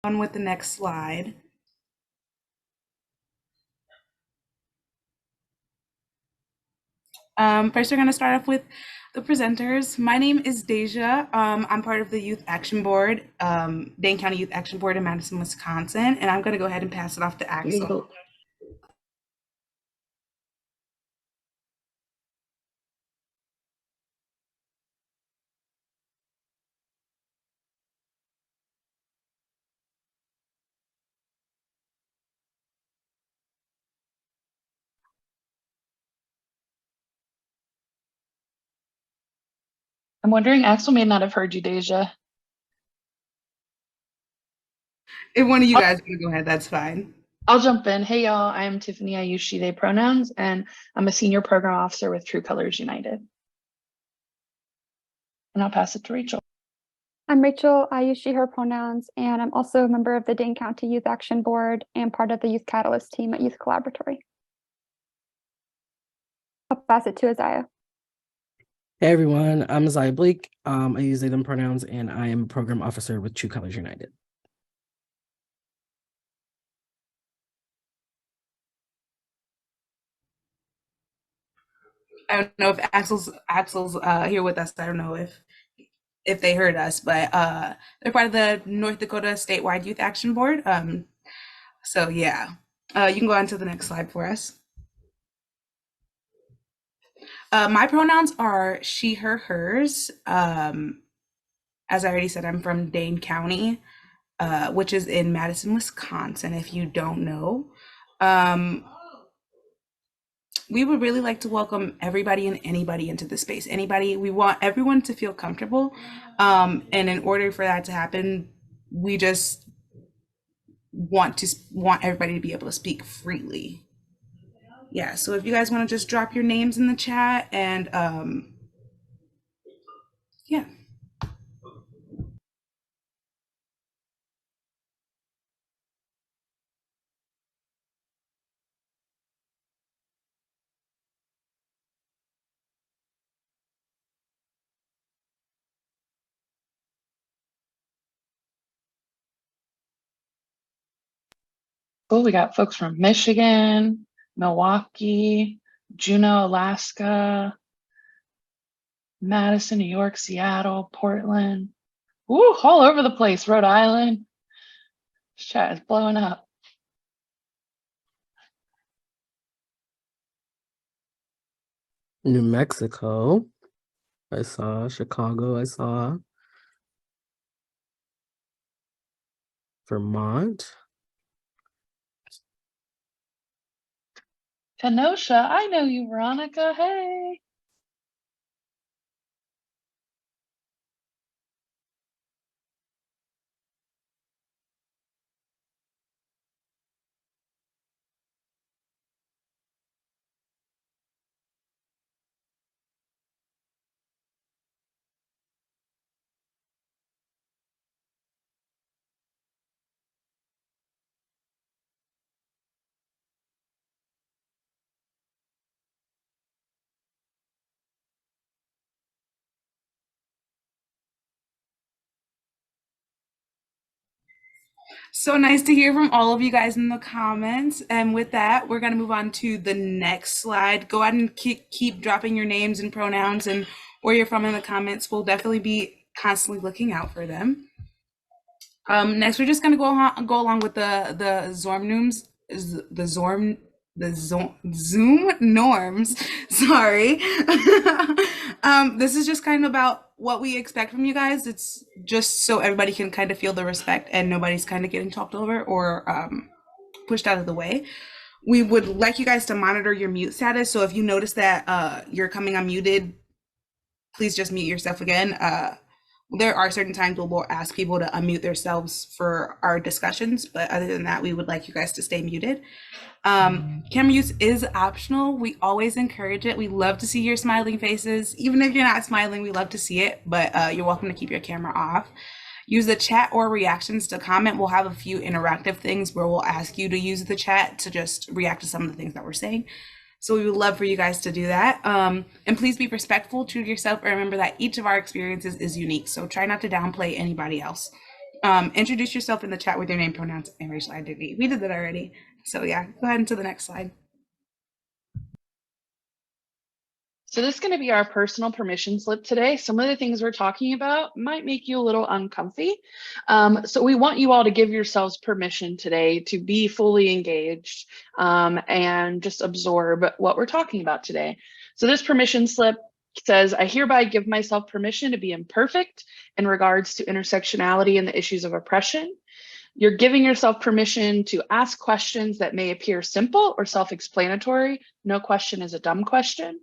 On with the next slide. First, we're going to start off with the presenters. My name is Deja. I'm part of the Youth Action Board, Dane County Youth Action Board in Madison, Wisconsin, and I'm going to go ahead and pass it off to Axel. I'm wondering, Axel may not have heard you, Deja. If one of you guys want to go ahead, that's fine. I'll jump in. Hey, y'all. I am Tiffany. I use she, they pronouns, and I'm a senior program officer with True Colors United. And I'll pass it to Rachel. I'm Rachel. I use she, her pronouns, and I'm also a member of the Dane County Youth Action Board and part of the Youth Catalyst team at Youth Collaboratory. I'll pass it to Isaiah. Hey everyone, I'm Isaiah Blake. I use they, them pronouns, and I am a program officer with True Colors United. I don't know if Axel's here with us. I don't know if they heard us, but they're part of the North Dakota Statewide Youth Action Board. So yeah, you can go on to the next slide for us. My pronouns are she, her, hers. As I already said, I'm from Dane County, which is in Madison, Wisconsin, if you don't know. We would really like to welcome everybody and anybody into the space. We want everyone to feel comfortable. And in order for that to happen, we just want everybody to be able to speak freely. Yeah, so if you guys want to just drop your names in the chat and yeah. Cool. We got folks from Michigan, Milwaukee, Juneau, Alaska, Madison, New York, Seattle, Portland. Ooh, all over the place. Rhode Island. This chat is blowing up. New Mexico, I saw. Chicago, I saw. Vermont. Kenosha, I know you, Veronica. Hey. So nice to hear from all of you guys in the comments. And with that, we're going to move on to the next slide. Go ahead and keep dropping your names and pronouns and where you're from in the comments. We'll definitely be constantly looking out for them. Next, we're just going to go along with the Zoom norms. Sorry. This is just kind of about what we expect from you guys. It's just so everybody can kind of feel the respect and nobody's kind of getting talked over or pushed out of the way. We would like you guys to monitor your mute status. So if you notice that you're coming unmuted, please just mute yourself again. There are certain times where we'll ask people to unmute themselves for our discussions, but other than that, we would like you guys to stay muted. Camera use is optional. We always encourage it. We love to see your smiling faces. Even if you're not smiling, we love to see it, but you're welcome to keep your camera off. Use the chat or reactions to comment. We'll have a few interactive things where we'll ask you to use the chat to just react to some of the things that we're saying. So we would love for you guys to do that. And please be respectful, true to yourself, and remember that each of our experiences is unique. So try not to downplay anybody else. Introduce yourself in the chat with your name, pronouns, and racial identity. We did that already. So yeah, go ahead into the next slide. So this is going to be our personal permission slip today. Some of the things we're talking about might make you a little uncomfy. So we want you all to give yourselves permission today to be fully engaged and just absorb what we're talking about today. So this permission slip says, I hereby give myself permission to be imperfect in regards to intersectionality and the issues of oppression. You're giving yourself permission to ask questions that may appear simple or self-explanatory. No question is a dumb question.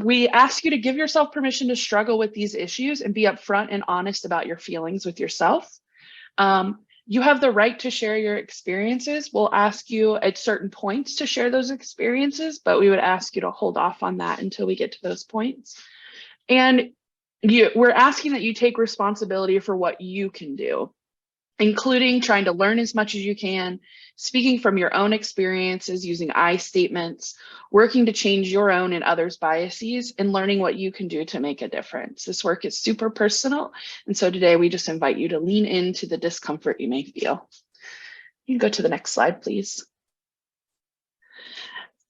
We ask you to give yourself permission to struggle with these issues and be upfront and honest about your feelings with yourself. You have the right to share your experiences. We'll ask you at certain points to share those experiences, but we would ask you to hold off on that until we get to those points. And we're asking that you take responsibility for what you can do, including trying to learn as much as you can, speaking from your own experiences using I statements, working to change your own and others' biases, and learning what you can do to make a difference. This work is super personal, and so today we just invite you to lean into the discomfort you may feel. You can go to the next slide, please.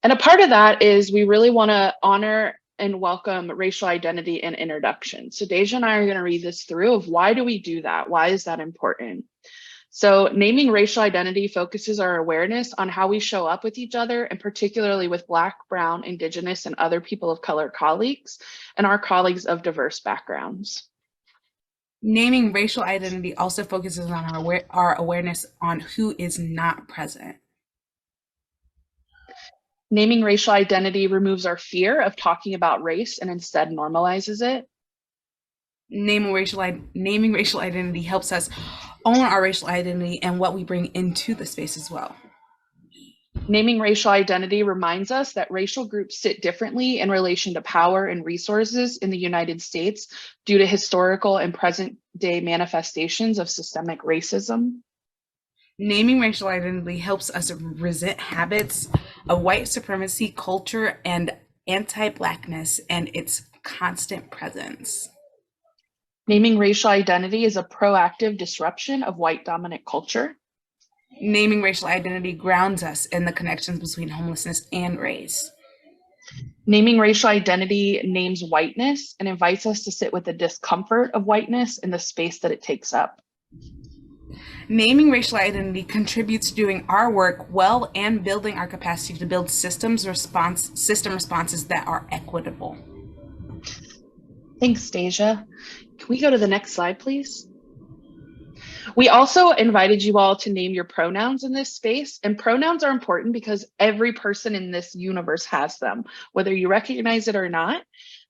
And a part of that is we really want to honor and welcome racial identity and introduction. So Deja and I are going to read this through of why do we do that? Why is that important? So naming racial identity focuses our awareness on how we show up with each other, and particularly with Black, Brown, Indigenous, and other people of color colleagues, and our colleagues of diverse backgrounds. Naming racial identity also focuses on our awareness on who is not present. Naming racial identity removes our fear of talking about race and instead normalizes it. Naming racial identity helps us own our racial identity and what we bring into the space as well. Naming racial identity reminds us that racial groups sit differently in relation to power and resources in the United States due to historical and present day manifestations of systemic racism. Naming racial identity helps us resent habits of white supremacy, culture, and anti-Blackness and its constant presence. Naming racial identity is a proactive disruption of white dominant culture. Naming racial identity grounds us in the connections between homelessness and race. Naming racial identity names whiteness and invites us to sit with the discomfort of whiteness in the space that it takes up. Naming racial identity contributes to doing our work well and building our capacity to build system responses that are equitable. Thanks, Deja. Can we go to the next slide, please? We also invited you all to name your pronouns in this space, and pronouns are important because every person in this universe has them, whether you recognize it or not.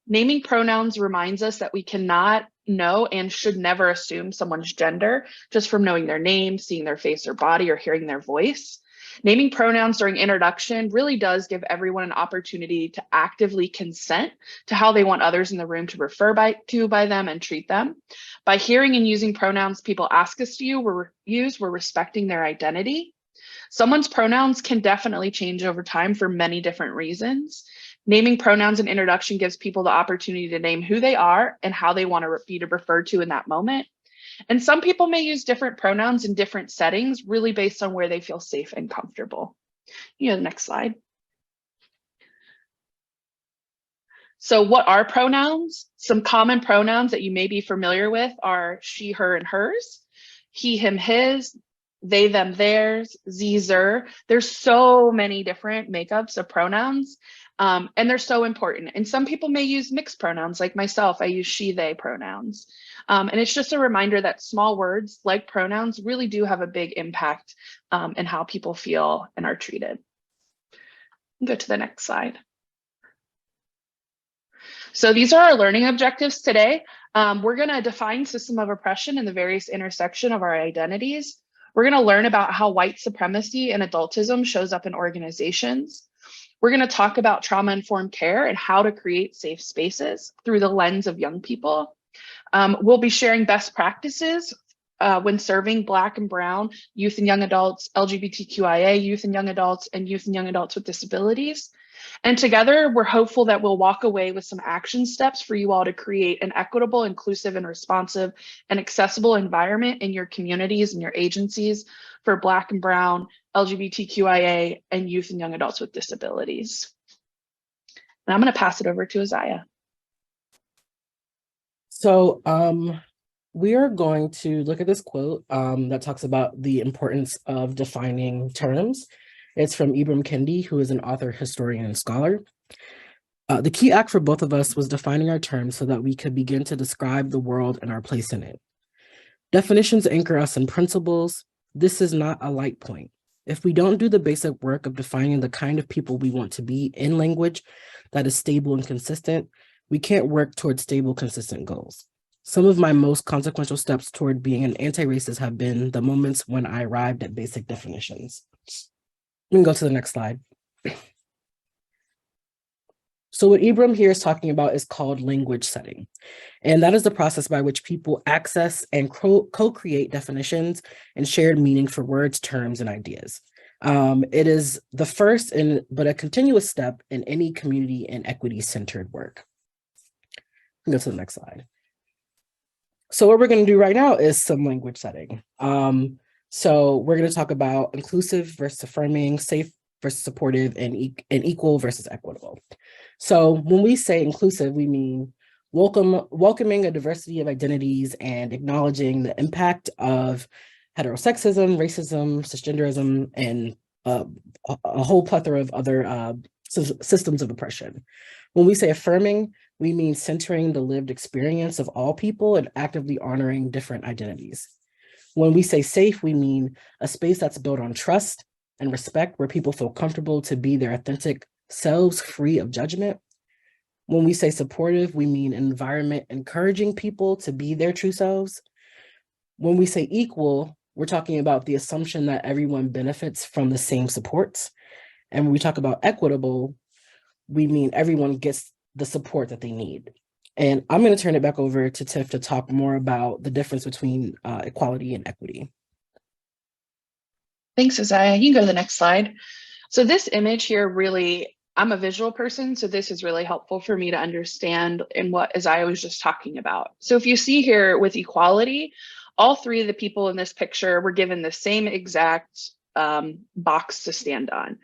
Naming pronouns reminds us that we cannot know and should never assume someone's gender just from knowing their name, seeing their face or body, or hearing their voice. Naming pronouns during introduction really does give everyone an opportunity to actively consent to how they want others in the room to refer to by them and treat them. By hearing and using pronouns people ask us to use, we're respecting their identity. Someone's pronouns can definitely change over time for many different reasons. Naming pronouns in introduction gives people the opportunity to name who they are and how they want to be referred to in that moment. And some people may use different pronouns in different settings, really based on where they feel safe and comfortable. You know, the next slide. So what are pronouns? Some common pronouns that you may be familiar with are she, her, and hers, he, him, his, they, them, theirs, zer. There's so many different makeups of pronouns, and they're so important. And some people may use mixed pronouns, like myself. I use she, they pronouns. And it's just a reminder that small words like pronouns really do have a big impact in how people feel and are treated. Go to the next slide. So these are our learning objectives today. We're going to define system of oppression and the various intersection of our identities. We're going to learn about how white supremacy and adultism shows up in organizations. We're going to talk about trauma-informed care and how to create safe spaces through the lens of young people. We'll be sharing best practices when serving Black and Brown youth and young adults, LGBTQIA youth and young adults, and youth and young adults with disabilities. And together, we're hopeful that we'll walk away with some action steps for you all to create an equitable, inclusive, and responsive and accessible environment in your communities and your agencies for Black and Brown, LGBTQIA, and youth and young adults with disabilities. And I'm going to pass it over to Isaiah. So we are going to look at this quote that talks about the importance of defining terms. It's from Ibram Kendi, who is an author, historian, and scholar. The key act for both of us was defining our terms so that we could begin to describe the world and our place in it. Definitions anchor us in principles. This is not a light point. If we don't do the basic work of defining the kind of people we want to be in language that is stable and consistent, we can't work towards stable, consistent goals. Some of my most consequential steps toward being an anti-racist have been the moments when I arrived at basic definitions. We can go to the next slide. So what Ibram here is talking about is called language setting. And that is the process by which people access and co-create definitions and shared meaning for words, terms, and ideas. It is the first but a continuous step in any community and equity-centered work. Go to the next slide. So what we're going to do right now is some language setting. So we're going to talk about inclusive versus affirming, safe versus supportive, and equal versus equitable. So when we say inclusive, we mean welcoming a diversity of identities and acknowledging the impact of heterosexism, racism, cisgenderism, and a whole plethora of other systems of oppression. When we say affirming, we mean centering the lived experience of all people and actively honoring different identities. When we say safe, we mean a space that's built on trust and respect, where people feel comfortable to be their authentic selves, free of judgment. When we say supportive, we mean an environment encouraging people to be their true selves. When we say equal, we're talking about the assumption that everyone benefits from the same supports. And when we talk about equitable, we mean everyone gets the support that they need. And I'm going to turn it back over to Tiff to talk more about the difference between equality and equity. Thanks, Isaiah. You can go to the next slide. So this image here really, I'm a visual person, so this is really helpful for me to understand in what Isaiah was just talking about. So if you see here with equality, all three of the people in this picture were given the same exact box to stand on.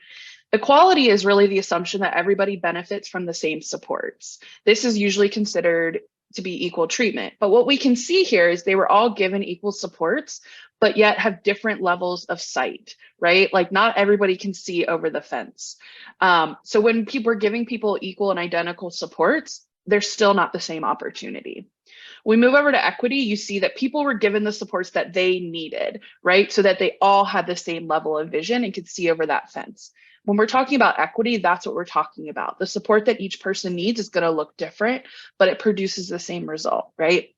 Equality is really the assumption that everybody benefits from the same supports. This is usually considered to be equal treatment. But what we can see here is they were all given equal supports, but yet have different levels of sight, right? Like not everybody can see over the fence. So when people are giving people equal and identical supports, they're still not the same opportunity. We move over to equity, you see that people were given the supports that they needed, right? So that they all had the same level of vision and could see over that fence. When we're talking about equity, that's what we're talking about. The support that each person needs is going to look different, but it produces the same result, right?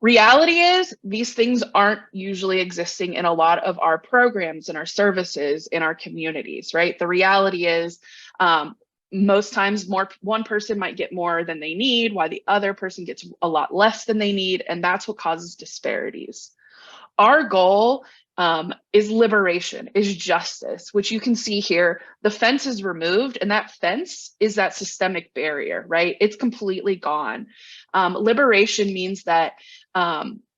Reality is these things aren't usually existing in a lot of our programs and our services in our communities, right? The reality is most times one person might get more than they need, while the other person gets a lot less than they need, and that's what causes disparities. Our goal is liberation, is justice, which you can see here. The fence is removed, and that fence is that systemic barrier, right? It's completely gone. Liberation means that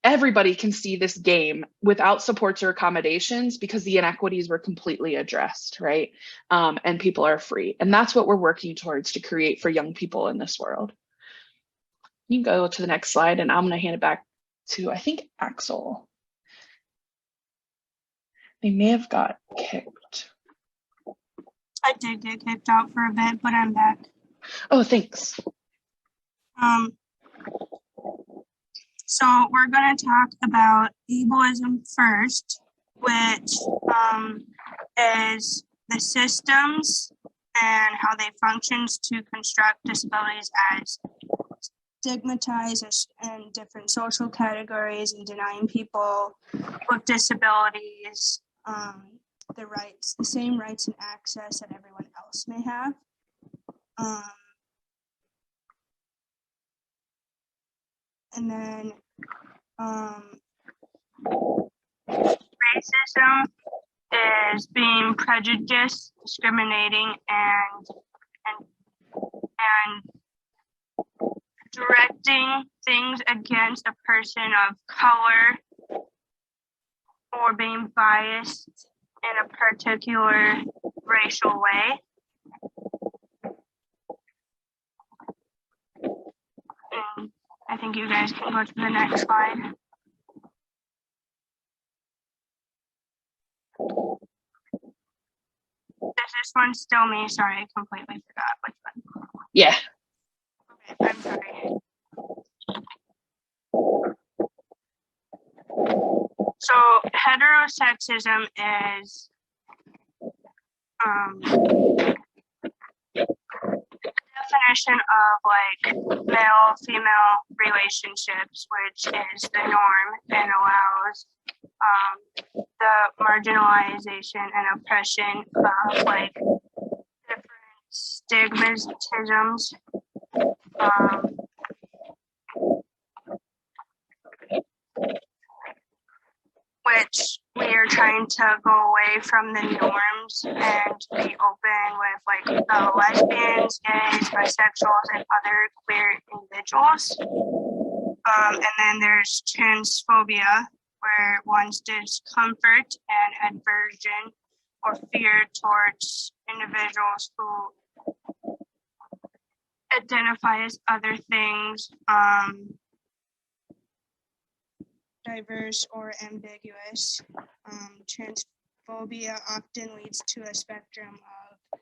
everybody can see this game without supports or accommodations because the inequities were completely addressed, right? And people are free. And that's what we're working towards to create for young people in this world. You can go to the next slide, and I'm going to hand it back to, I think, Axel. They may have got kicked. I did get kicked out for a bit, but I'm back. Oh, thanks. So we're going to talk about ableism first, which is the systems and how they function to construct disabilities as stigmatized in different social categories and denying people with disabilities the same rights and access that everyone else may have. And then racism is being prejudiced, discriminating, and directing things against a person of color, or being biased in a particular racial way. And I think you guys can go to the next slide. Is this one still me? Sorry, I completely forgot which one. Yeah. Okay, I'm sorry. So heterosexism is definition of like male-female relationships, which is the norm and allows the marginalization and oppression of like different stigmatisms, which we are trying to go away from the norms and be open with like the lesbians, gays, bisexuals, and other queer individuals. And then there's transphobia, where one's discomfort and aversion or fear towards individuals who identify as other things, diverse or ambiguous. Transphobia often leads to a spectrum of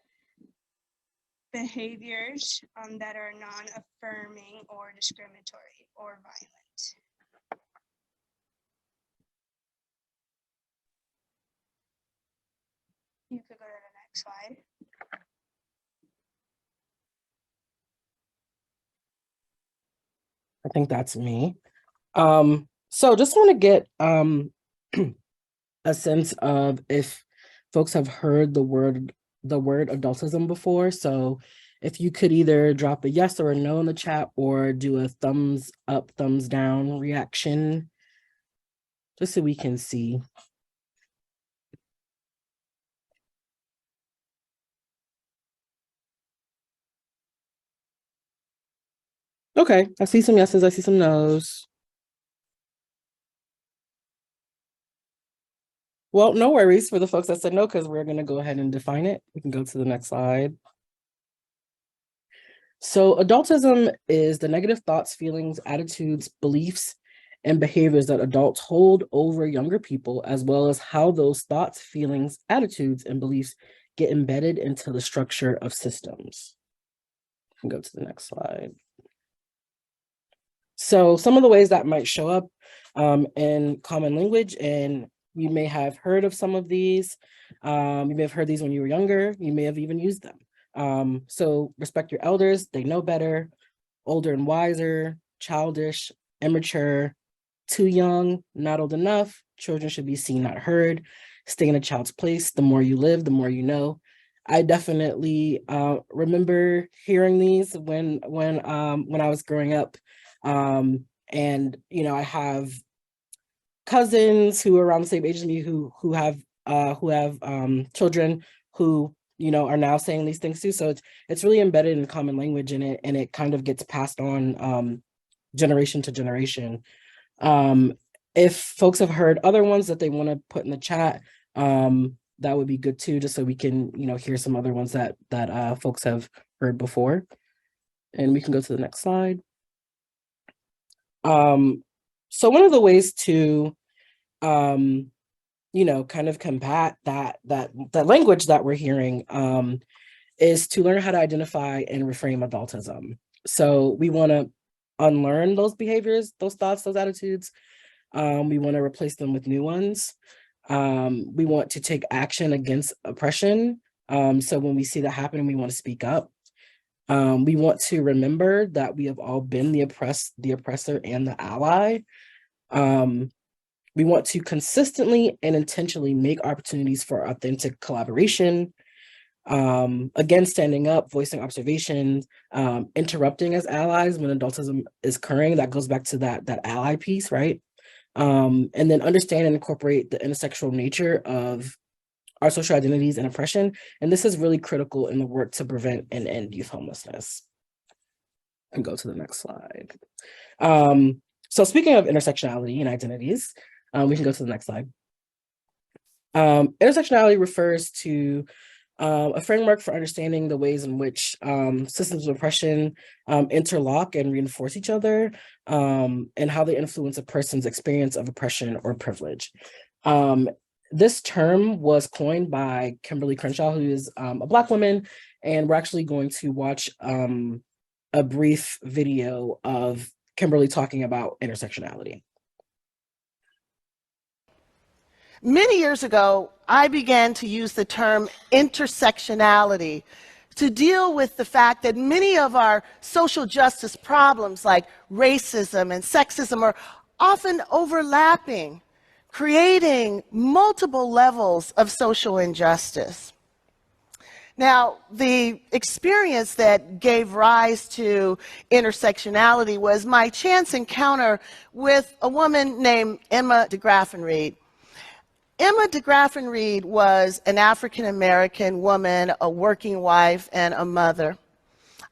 behaviors that are non-affirming or discriminatory or violent. You could go to the next slide. I think that's me. So just want to get a sense of if folks have heard the word adultism before. So if you could either drop a yes or a no in the chat, or do a thumbs up, thumbs down reaction, just so we can see. Okay, I see some yeses, I see some nos. Well, no worries for the folks that said no, because we're going to go ahead and define it. We can go to the next slide. So adultism is the negative thoughts, feelings, attitudes, beliefs, and behaviors that adults hold over younger people, as well as how those thoughts, feelings, attitudes, and beliefs get embedded into the structure of systems. We can go to the next slide. So some of the ways that might show up in common language, and you may have heard of some of these. You may have heard these when you were younger. You may have even used them. So respect your elders, they know better, older and wiser, childish, immature, too young, not old enough, children should be seen, not heard, stay in a child's place, the more you live, the more you know. I definitely remember hearing these when I was growing up. And I have cousins who are around the same age as me who have children who are now saying these things too. So it's really embedded in common language, and it kind of gets passed on generation to generation. If folks have heard other ones that they want to put in the chat, that would be good too, just so we can hear some other ones that folks have heard before. And we can go to the next slide. So one of the ways to kind of combat that language that we're hearing is to learn how to identify and reframe adultism. So we want to unlearn those behaviors, those thoughts, those attitudes. We want to replace them with new ones. We want to take action against oppression. So when we see that happen, we want to speak up. We want to remember that we have all been the oppressed, the oppressor, and the ally. We want to consistently and intentionally make opportunities for authentic collaboration. Again, standing up, voicing observations, interrupting as allies when adultism is occurring. That goes back to that ally piece, right? And then understand and incorporate the intersectional nature of our social identities and oppression. And this is really critical in the work to prevent and end youth homelessness. And go to the next slide. So speaking of intersectionality and identities, we can go to the next slide. Intersectionality refers to a framework for understanding the ways in which systems of oppression interlock and reinforce each other, and how they influence a person's experience of oppression or privilege. This term was coined by Kimberly Crenshaw, who is a Black woman, and we're actually going to watch a brief video of Kimberly talking about intersectionality. Many years ago, I began to use the term intersectionality to deal with the fact that many of our social justice problems like racism and sexism are often overlapping, creating multiple levels of social injustice. Now, the experience that gave rise to intersectionality was my chance encounter with a woman named Emma DeGraffenreid. Emma DeGraffenreid was an African-American woman, a working wife, and a mother.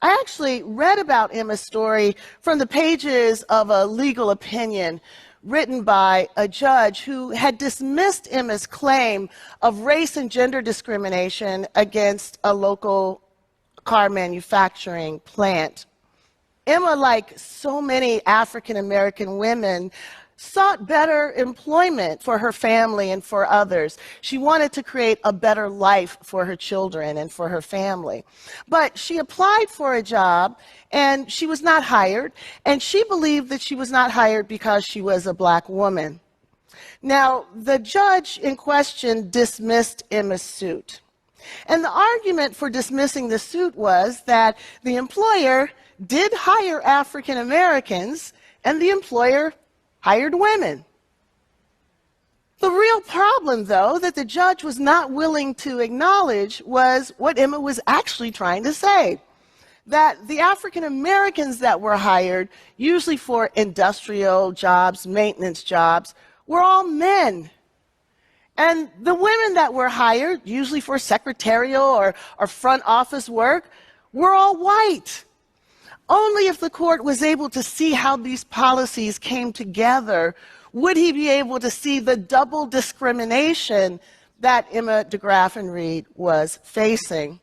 I actually read about Emma's story from the pages of a legal opinion written by a judge who had dismissed Emma's claim of race and gender discrimination against a local car manufacturing plant. Emma, like so many African-American women, sought better employment for her family and for others. She wanted to create a better life for her children and for her family. But she applied for a job and she was not hired, and she believed that she was not hired because she was a Black woman. Now, the judge in question dismissed Emma's suit. And the argument for dismissing the suit was that the employer did hire African Americans and the employer hired women. The real problem, though, that the judge was not willing to acknowledge was what Emma was actually trying to say. That the African Americans that were hired, usually for industrial jobs, maintenance jobs, were all men. And the women that were hired, usually for secretarial or front office work, were all white. Only if the court was able to see how these policies came together would he be able to see the double discrimination that Emma DeGraffenreid was facing.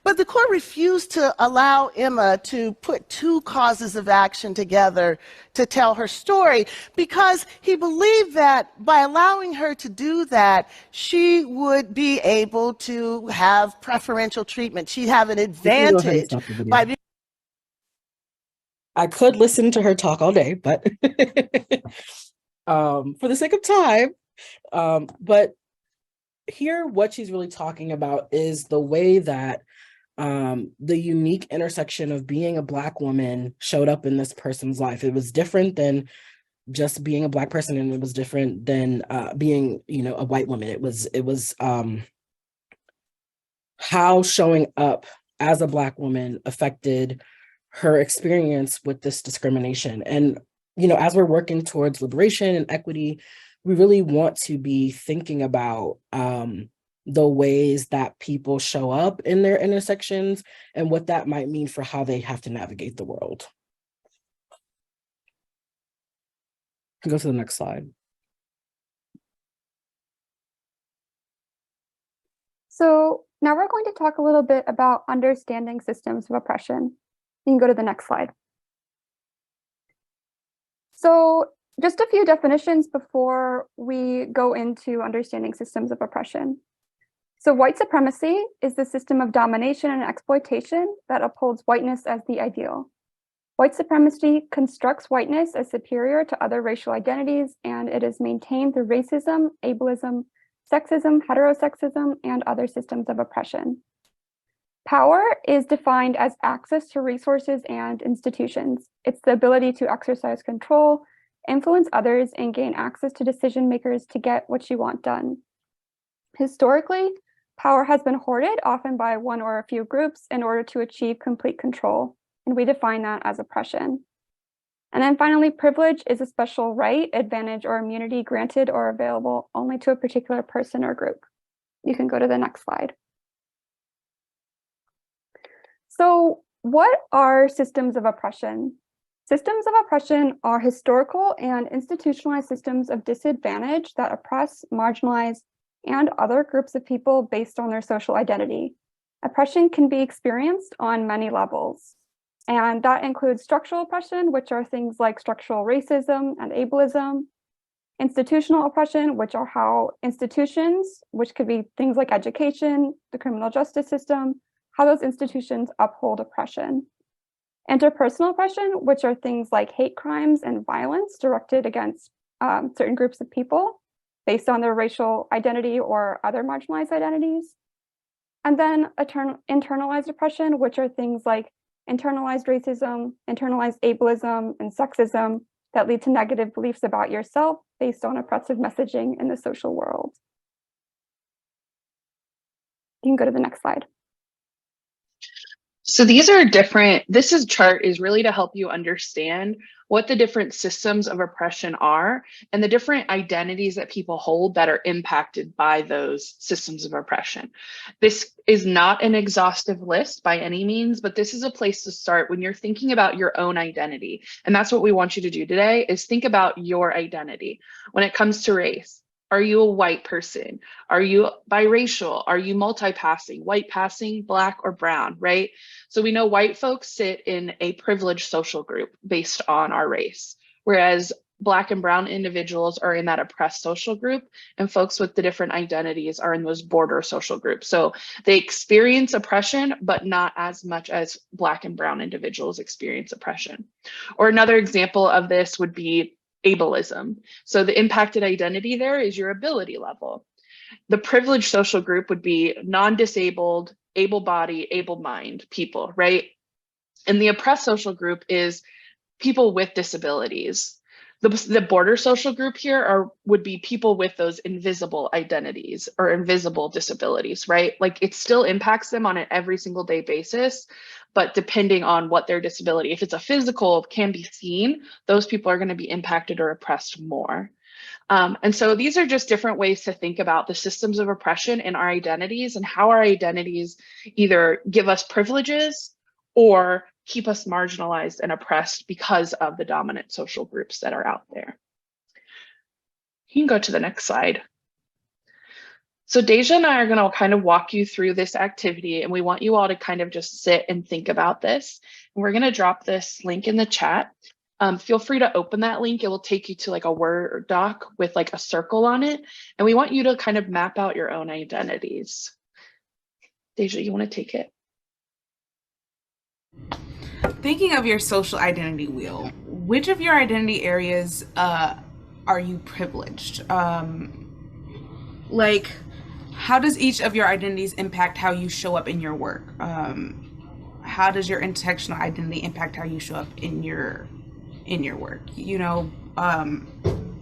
But the court refused to allow Emma to put two causes of action together to tell her story because he believed that by allowing her to do that, she would be able to have preferential treatment. She'd have an advantage by being. I could listen to her talk all day, but for the sake of time, but here what she's really talking about is the way that the unique intersection of being a Black woman showed up in this person's life. It was different than just being a Black person, and it was different than being, a white woman. It was how showing up as a Black woman affected her experience with this discrimination. And, as we're working towards liberation and equity, we really want to be thinking about the ways that people show up in their intersections and what that might mean for how they have to navigate the world. Go to the next slide. So now we're going to talk a little bit about understanding systems of oppression. You can go to the next slide. So just a few definitions before we go into understanding systems of oppression. So white supremacy is the system of domination and exploitation that upholds whiteness as the ideal. White supremacy constructs whiteness as superior to other racial identities, and it is maintained through racism, ableism, sexism, heterosexism, and other systems of oppression. Power is defined as access to resources and institutions. It's the ability to exercise control, influence others, and gain access to decision makers to get what you want done. Historically, power has been hoarded, often by one or a few groups, in order to achieve complete control, and we define that as oppression. And then finally, privilege is a special right, advantage, or immunity granted or available only to a particular person or group. You can go to the next slide. So what are systems of oppression? Systems of oppression are historical and institutionalized systems of disadvantage that oppress, marginalize, and other groups of people based on their social identity. Oppression can be experienced on many levels, and that includes structural oppression, which are things like structural racism and ableism, institutional oppression, which are how institutions, which could be things like education, the criminal justice system, how those institutions uphold oppression. Interpersonal oppression, which are things like hate crimes and violence directed against certain groups of people based on their racial identity or other marginalized identities. And then internalized oppression, which are things like internalized racism, internalized ableism, and sexism that lead to negative beliefs about yourself based on oppressive messaging in the social world. You can go to the next slide. So these are different, this chart is really to help you understand what the different systems of oppression are and the different identities that people hold that are impacted by those systems of oppression. This is not an exhaustive list by any means, but this is a place to start when you're thinking about your own identity. And that's what we want you to do today is think about your identity when it comes to race. Are you a white person? Are you biracial? Are you multi-passing, white passing, Black or brown, right? So we know white folks sit in a privileged social group based on our race, whereas Black and brown individuals are in that oppressed social group, and folks with the different identities are in those border social groups. So they experience oppression, but not as much as Black and brown individuals experience oppression. Or another example of this would be ableism. So the impacted identity there is your ability level. The privileged social group would be non-disabled, able-bodied, able-mind people, right? And the oppressed social group is people with disabilities. The border social group here would be people with those invisible identities or invisible disabilities, right? Like it still impacts them on an every single day basis, but depending on what their disability, if it's a physical, can be seen, those people are going to be impacted or oppressed more. And so these are just different ways to think about the systems of oppression in our identities and how our identities either give us privileges or keep us marginalized and oppressed because of the dominant social groups that are out there. You can go to the next slide. So Deja and I are going to kind of walk you through this activity, and we want you all to kind of just sit and think about this. And we're going to drop this link in the chat. Feel free to open that link. It will take you to like a Word doc with like a circle on it. And we want you to kind of map out your own identities. Deja, you want to take it? Thinking of your social identity wheel, which of your identity areas are you privileged? Like, how does each of your identities impact how you show up in your work? How does your intersectional identity impact how you show up in your work? You know,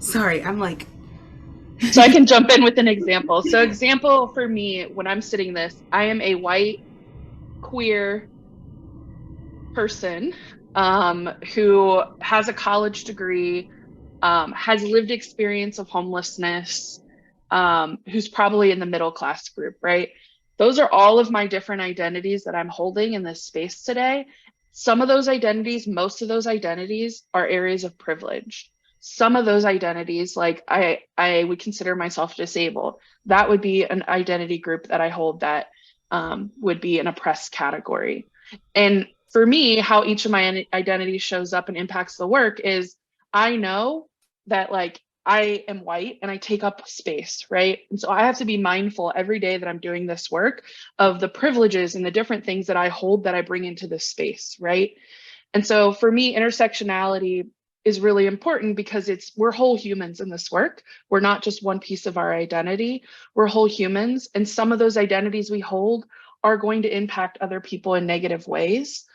sorry, I'm like. So I can jump in with an example. So example for me, when I'm sitting this, I am a white, queer person who has a college degree, has lived experience of homelessness, who's probably in the middle class group, right? Those are all of my different identities that I'm holding in this space today. Some of those identities, most of those identities are areas of privilege. Some of those identities, like I would consider myself disabled. That would be an identity group that I hold that would be an oppressed category. And for me, how each of my identities shows up and impacts the work is I know that like I am white and I take up space, right? And so I have to be mindful every day that I'm doing this work of the privileges and the different things that I hold that I bring into this space, right? And so for me, intersectionality is really important because we're whole humans in this work. We're not just one piece of our identity. We're whole humans, and some of those identities we hold are going to impact other people in negative ways.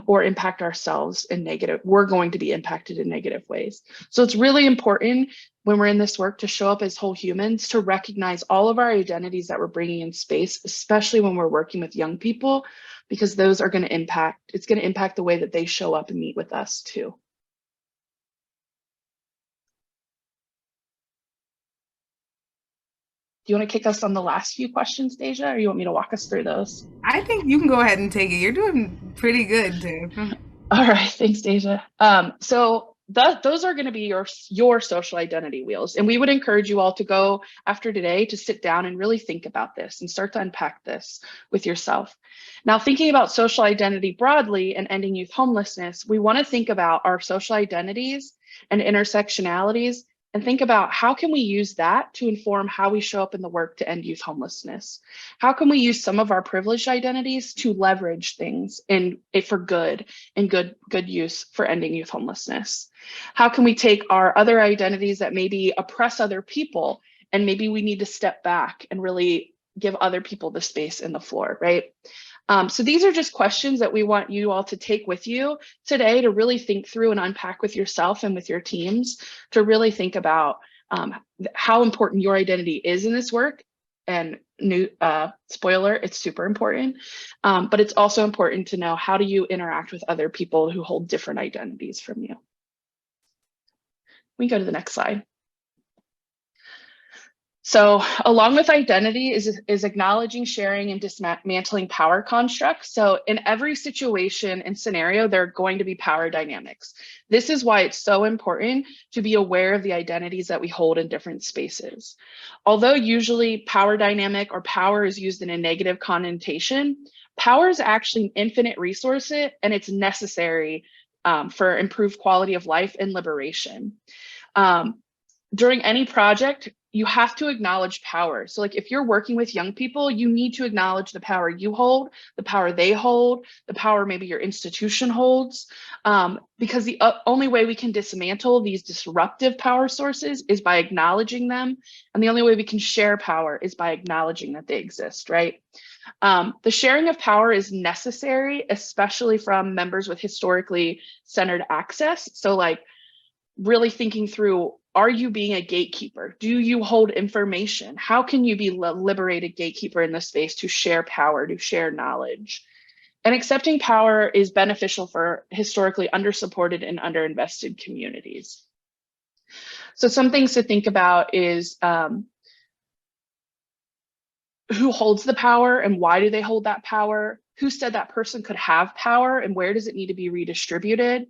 Or impact ourselves in negative, we're going to be impacted in negative ways. So it's really important when we're in this work to show up as whole humans, to recognize all of our identities that we're bringing in space, especially when we're working with young people, because those are going to impact, it's going to impact the way that they show up and meet with us too. you want to kick us on the last few questions, Deja, or you want me to walk us through those? I think you can go ahead and take it. You're doing pretty good, Dave. All right, thanks, Deja. So those are going to be your social identity wheels, and we would encourage you all to go after today to sit down and really think about this and start to unpack this with yourself. Now, thinking about social identity broadly and ending youth homelessness, we want to think about our social identities and intersectionalities and think about how can we use that to inform how we show up in the work to end youth homelessness. How can we use some of our privileged identities to leverage things for good and good use for ending youth homelessness? How can we take our other identities that maybe oppress other people, and maybe we need to step back and really give other people the space and the floor, right? So these are just questions that we want you all to take with you today to really think through and unpack with yourself and with your teams to really think about how important your identity is in this work. And spoiler, it's super important, but it's also important to know, how do you interact with other people who hold different identities from you? We can go to the next slide. So along with identity is acknowledging, sharing, and dismantling power constructs. So in every situation and scenario, there are going to be power dynamics. This is why it's so important to be aware of the identities that we hold in different spaces. Although usually power dynamic or power is used in a negative connotation, power is actually an infinite resource, and it's necessary for improved quality of life and liberation. During any project, you have to acknowledge power. So like if you're working with young people, you need to acknowledge the power you hold, the power they hold, the power maybe your institution holds, because the only way we can dismantle these disruptive power sources is by acknowledging them. And the only way we can share power is by acknowledging that they exist, right? The sharing of power is necessary, especially from members with historically centered access. So like really thinking through, are you being a gatekeeper? Do you hold information? How can you be a liberated gatekeeper in this space to share power, to share knowledge? And accepting power is beneficial for historically undersupported and underinvested communities. So some things to think about is who holds the power and why do they hold that power? Who said that person could have power and where does it need to be redistributed?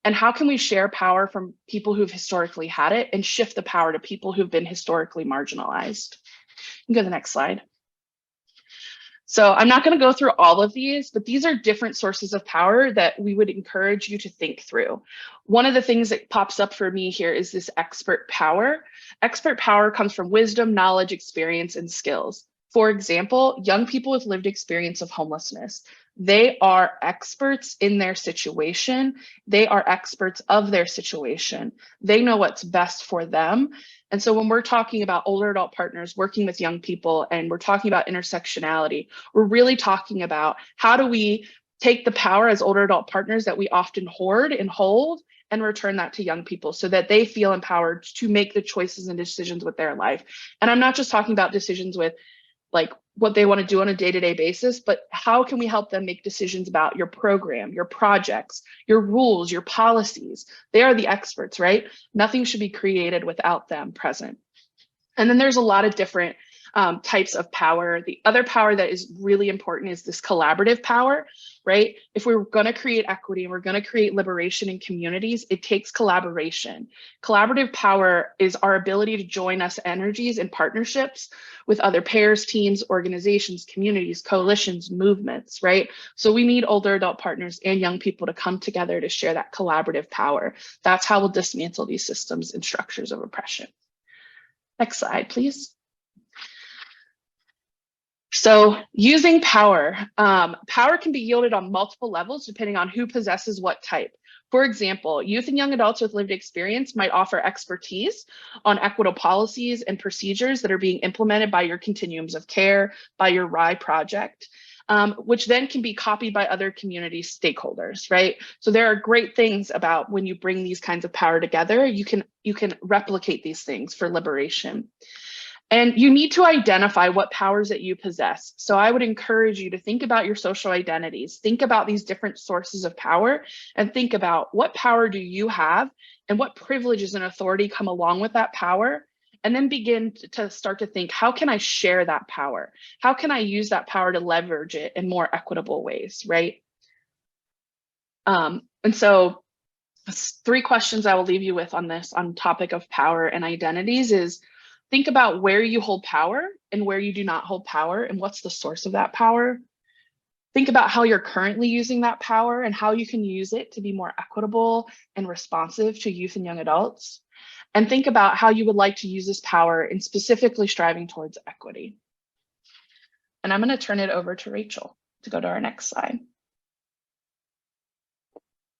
And how can we share power from people who've historically had it and shift the power to people who've been historically marginalized? You can go to the next slide. So I'm not going to go through all of these, but these are different sources of power that we would encourage you to think through. One of the things that pops up for me here is this expert power. Expert power comes from wisdom, knowledge, experience, and skills. For example, young people with lived experience of homelessness. They are experts in their situation. They are experts of their situation. They know what's best for them. And so when we're talking about older adult partners working with young people and we're talking about intersectionality, we're really talking about how do we take the power as older adult partners that we often hoard and hold and return that to young people so that they feel empowered to make the choices and decisions with their life. And I'm not just talking about decisions with like what they want to do on a day-to-day basis, but how can we help them make decisions about your program, your projects, your rules, your policies? They are the experts, right? Nothing should be created without them present. And then there's a lot of different types of power. The other power that is really important is this collaborative power, right? If we're going to create equity and we're going to create liberation in communities, it takes collaboration. Collaborative power is our ability to join us energies and partnerships with other pairs, teams, organizations, communities, coalitions, movements, right? So we need older adult partners and young people to come together to share that collaborative power. That's how we'll dismantle these systems and structures of oppression. Next slide, please. So using power, power can be yielded on multiple levels depending on who possesses what type. For example, youth and young adults with lived experience might offer expertise on equitable policies and procedures that are being implemented by your continuums of care, by your RIE project, which then can be copied by other community stakeholders, right? So there are great things about when you bring these kinds of power together, you can replicate these things for liberation. And you need to identify what powers that you possess. So I would encourage you to think about your social identities, think about these different sources of power, and think about what power do you have and what privileges and authority come along with that power, and then begin to start to think, how can I share that power? How can I use that power to leverage it in more equitable ways, right? And so 3 questions I will leave you with on this, on topic of power and identities, is think about where you hold power and where you do not hold power, and what's the source of that power. Think about how you're currently using that power and how you can use it to be more equitable and responsive to youth and young adults. And think about how you would like to use this power in specifically striving towards equity. And I'm going to turn it over to Rachel to go to our next slide.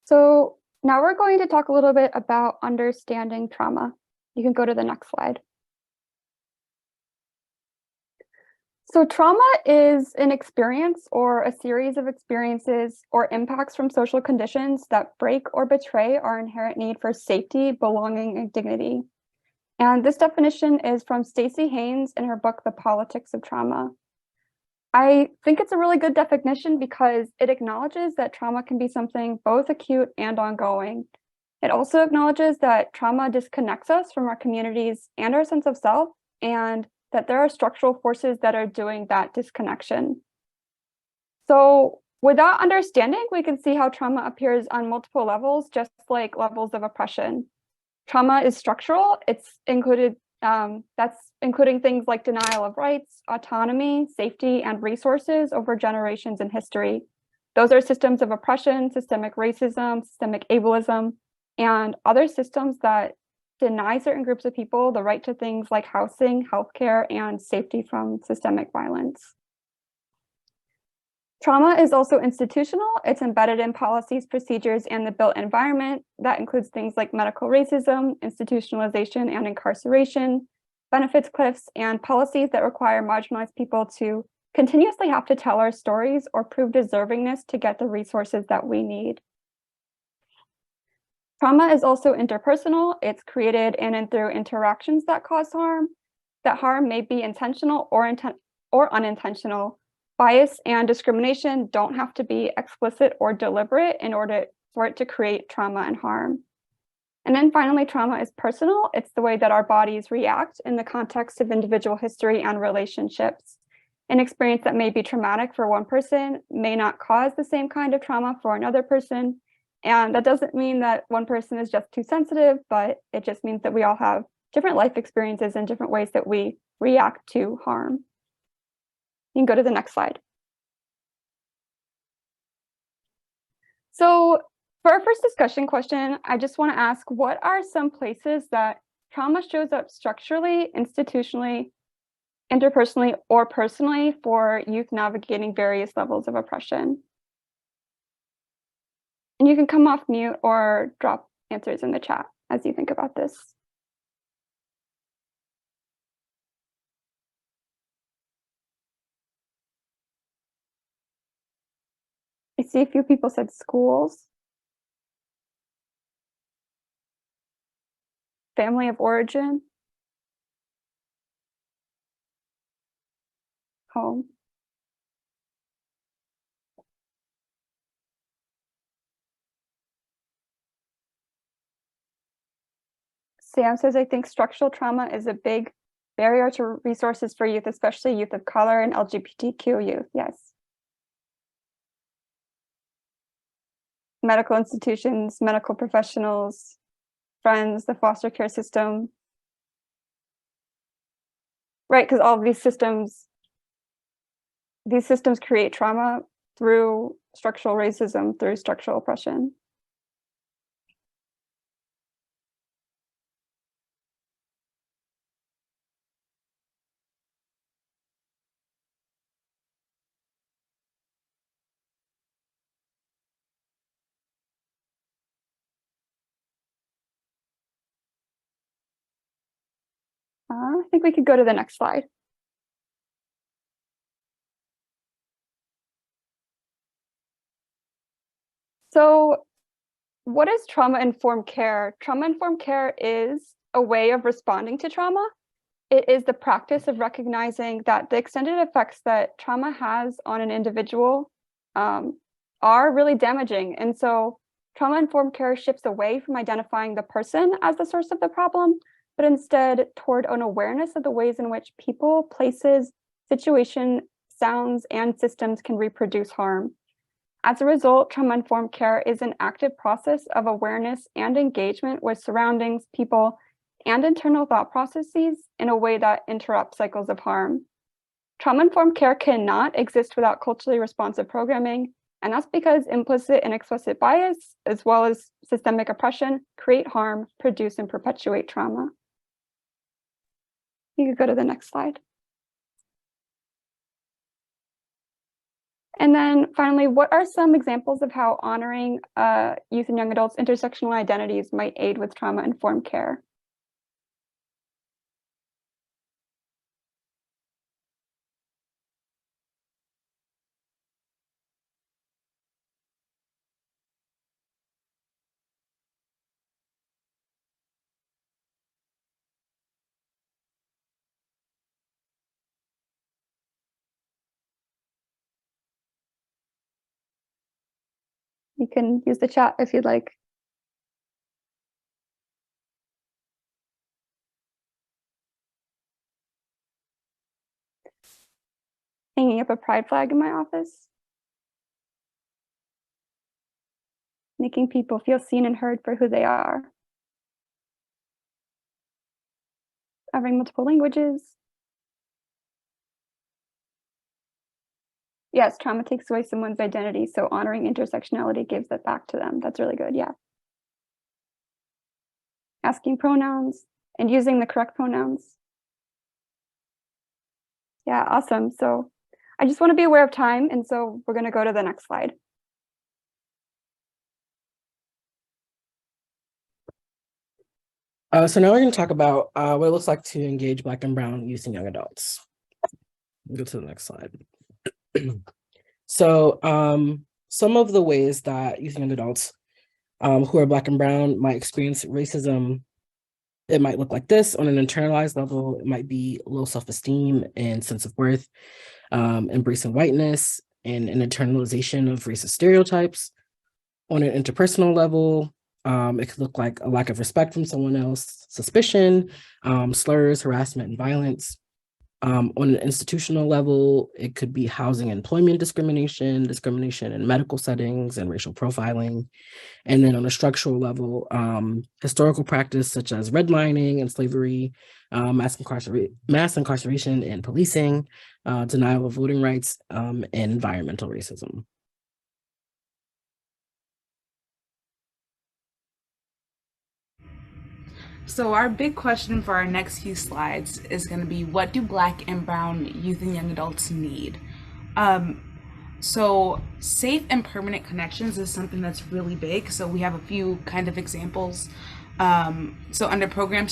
So now we're going to talk a little bit about understanding trauma. You can go to the next slide. So trauma is an experience or a series of experiences or impacts from social conditions that break or betray our inherent need for safety, belonging, and dignity. And this definition is from Stacey Haynes in her book, The Politics of Trauma. I think it's a really good definition because it acknowledges that trauma can be something both acute and ongoing. It also acknowledges that trauma disconnects us from our communities and our sense of self, and that there are structural forces that are doing that disconnection. So with that understanding, we can see how trauma appears on multiple levels, just like levels of oppression. Trauma is structural. It's included, that's including things like denial of rights, autonomy, safety, and resources over generations in history. Those are systems of oppression, systemic racism, systemic ableism, and other systems that deny certain groups of people the right to things like housing, healthcare, and safety from systemic violence. Trauma is also institutional. It's embedded in policies, procedures, and the built environment. That includes things like medical racism, institutionalization and incarceration, benefits cliffs, and policies that require marginalized people to continuously have to tell our stories or prove deservingness to get the resources that we need. Trauma is also interpersonal. It's created in and through interactions that cause harm. That harm may be intentional or unintentional. Bias and discrimination don't have to be explicit or deliberate in order for it to create trauma and harm. And then finally, trauma is personal. It's the way that our bodies react in the context of individual history and relationships. An experience that may be traumatic for one person may not cause the same kind of trauma for another person. And that doesn't mean that one person is just too sensitive, but it just means that we all have different life experiences and different ways that we react to harm. You can go to the next slide. So for our first discussion question, I just want to ask, what are some places that trauma shows up structurally, institutionally, interpersonally, or personally for youth navigating various levels of oppression? And you can come off mute or drop answers in the chat as you think about this. I see a few people said schools, family of origin, home. Sam says, I think structural trauma is a big barrier to resources for youth, especially youth of color and LGBTQ youth. Yes. Medical institutions, medical professionals, friends, the foster care system. Right, because all of these systems create trauma through structural racism, through structural oppression. I think we could go to the next slide. So what is trauma-informed care? Trauma-informed care is a way of responding to trauma. It is the practice of recognizing that the extended effects that trauma has on an individual are really damaging. And so trauma-informed care shifts away from identifying the person as the source of the problem but instead toward an awareness of the ways in which people, places, situation, sounds, and systems can reproduce harm. As a result, trauma-informed care is an active process of awareness and engagement with surroundings, people, and internal thought processes in a way that interrupts cycles of harm. Trauma-informed care cannot exist without culturally responsive programming, and that's because implicit and explicit bias, as well as systemic oppression, create harm, produce, and perpetuate trauma. You could go to the next slide. And then finally, what are some examples of how honoring youth and young adults' intersectional identities might aid with trauma-informed care? You can use the chat if you'd like. Hanging up a pride flag in my office. Making people feel seen and heard for who they are. Having multiple languages. Yes, trauma takes away someone's identity, so honoring intersectionality gives it back to them. That's really good, yeah. Asking pronouns and using the correct pronouns. Yeah, awesome. So I just want to be aware of time, and so we're going to go to the next slide. So now we're going to talk about what it looks like to engage Black and Brown youth and young adults. Go to the next slide. So some of the ways that youth and young adults who are Black and Brown might experience racism, it might look like this. On an internalized level, it might be low self-esteem and sense of worth, embracing whiteness, and an internalization of racist stereotypes. On an interpersonal level, it could look like a lack of respect from someone else, suspicion, slurs, harassment, and violence. On an institutional level, it could be housing and employment discrimination, discrimination in medical settings, and racial profiling. And then on a structural level, historical practice such as redlining and slavery, mass incarceration and policing, denial of voting rights, and environmental racism. So our big question for our next few slides is going to be, what do Black and Brown youth and young adults need? So safe and permanent connections is something that's really big. So we have a few kind of examples. So under program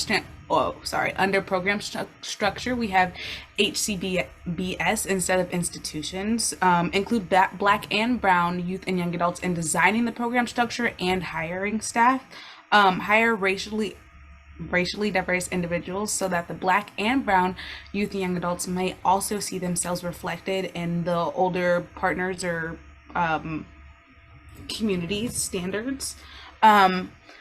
structure, we have HCBS instead of institutions. Include Black and Brown youth and young adults in designing the program structure and hiring staff. Hire racially diverse individuals so that the Black and Brown youth and young adults may also see themselves reflected in the older partners or community standards.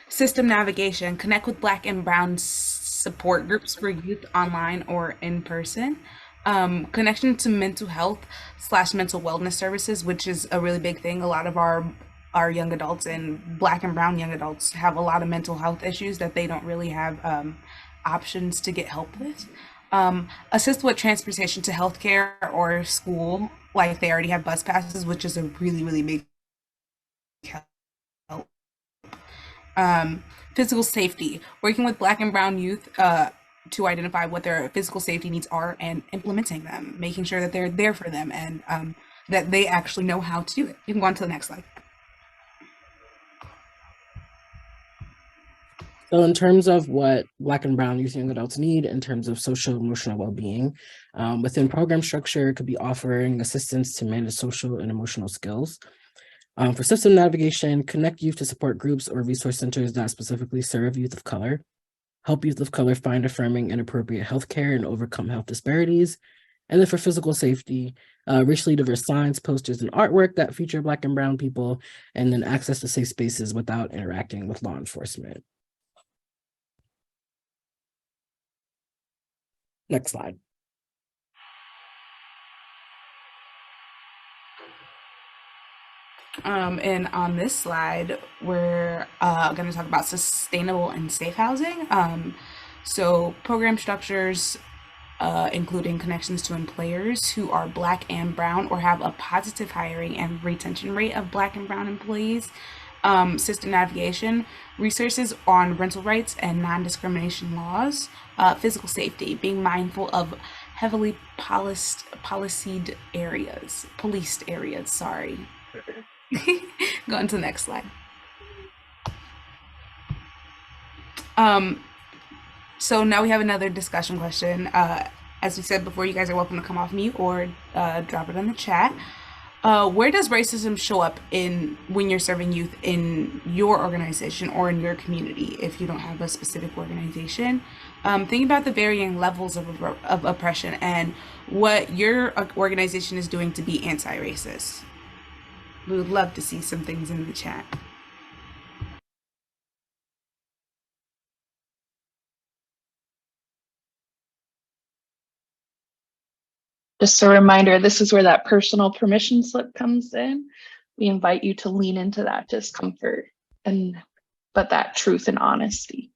System navigation, connect with Black and Brown support groups for youth online or in person. Connection to mental health / mental wellness services, which is a really big thing. A lot of our young adults and Black and Brown young adults have a lot of mental health issues that they don't really have options to get help with. Assist with transportation to healthcare or school, like they already have bus passes, which is a really, really big help. Physical safety, working with Black and Brown youth to identify what their physical safety needs are and implementing them, making sure that they're there for them and that they actually know how to do it. You can go on to the next slide. So in terms of what Black and Brown youth and young adults need in terms of social and emotional well-being, within program structure, it could be offering assistance to manage social and emotional skills. For system navigation, connect youth to support groups or resource centers that specifically serve youth of color. Help youth of color find affirming and appropriate healthcare and overcome health disparities. And then for physical safety, racially diverse signs, posters, and artwork that feature Black and Brown people, and then access to safe spaces without interacting with law enforcement. Next slide. And on this slide, we're going to talk about sustainable and safe housing. So program structures, including connections to employers who are Black and Brown or have a positive hiring and retention rate of Black and Brown employees. System navigation, resources on rental rights and non-discrimination laws, physical safety, being mindful of heavily policed areas, sorry. Go on to the next slide. So now we have another discussion question. As we said before, you guys are welcome to come off mute or drop it in the chat. Where does racism show up when you're serving youth in your organization or in your community if you don't have a specific organization? Think about the varying levels of oppression and what your organization is doing to be anti-racist. We would love to see some things in the chat. Just a reminder, this is where that personal permission slip comes in. We invite you to lean into that discomfort but that truth and honesty.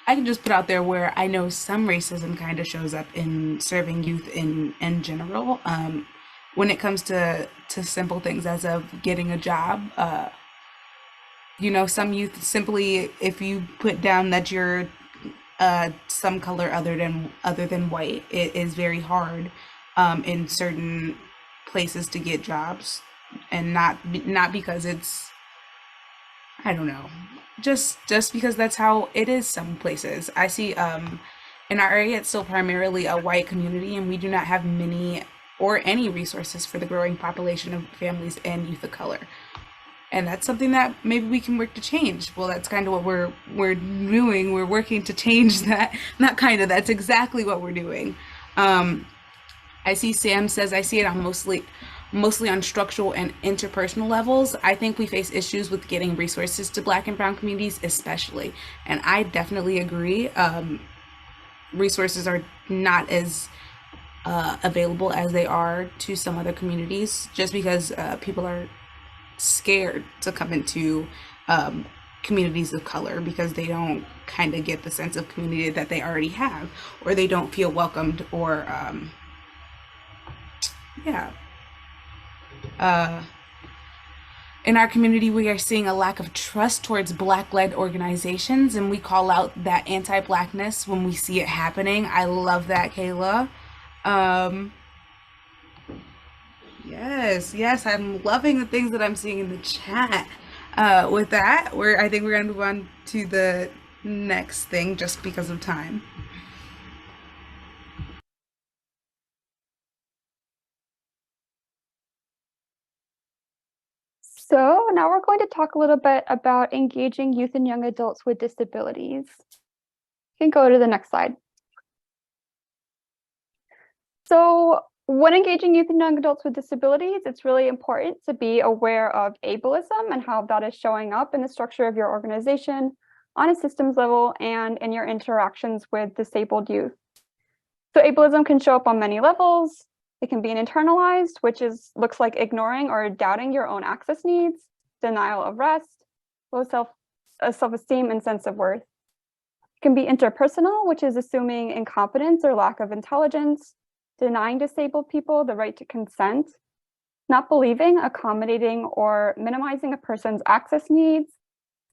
I can just put out there where I know some racism kind of shows up in serving youth in general. When it comes to simple things as of getting a job, some youth simply, if you put down that you're some color other than white, it is very hard in certain places to get jobs, and not because it's, I don't know, just because that's how it is some places. I see in our area it's still primarily a white community, and we do not have many or any resources for the growing population of families and youth of color. And that's something that maybe we can work to change. Well, that's kind of what we're doing. We're working to change that. Not kind of, that's exactly what we're doing. I see Sam says, I see it on mostly on structural and interpersonal levels. I think we face issues with getting resources to Black and Brown communities, especially. And I definitely agree. Resources are not as available as they are to some other communities, just because people are scared to come into communities of color because they don't kind of get the sense of community that they already have, or they don't feel welcomed, or in our community, we are seeing a lack of trust towards Black-led organizations, and we call out that anti-Blackness when we see it happening. I love that, Kayla. Yes, I'm loving the things that I'm seeing in the chat. With that, I think we're gonna move on to the next thing just because of time. So now we're going to talk a little bit about engaging youth and young adults with disabilities. You can go to the next slide. So when engaging youth and young adults with disabilities, it's really important to be aware of ableism and how that is showing up in the structure of your organization on a systems level and in your interactions with disabled youth. So ableism can show up on many levels. It can be an internalized, which looks like ignoring or doubting your own access needs, denial of rest, low self-esteem and sense of worth. It can be interpersonal, which is assuming incompetence or lack of intelligence, denying disabled people the right to consent, not believing, accommodating, or minimizing a person's access needs,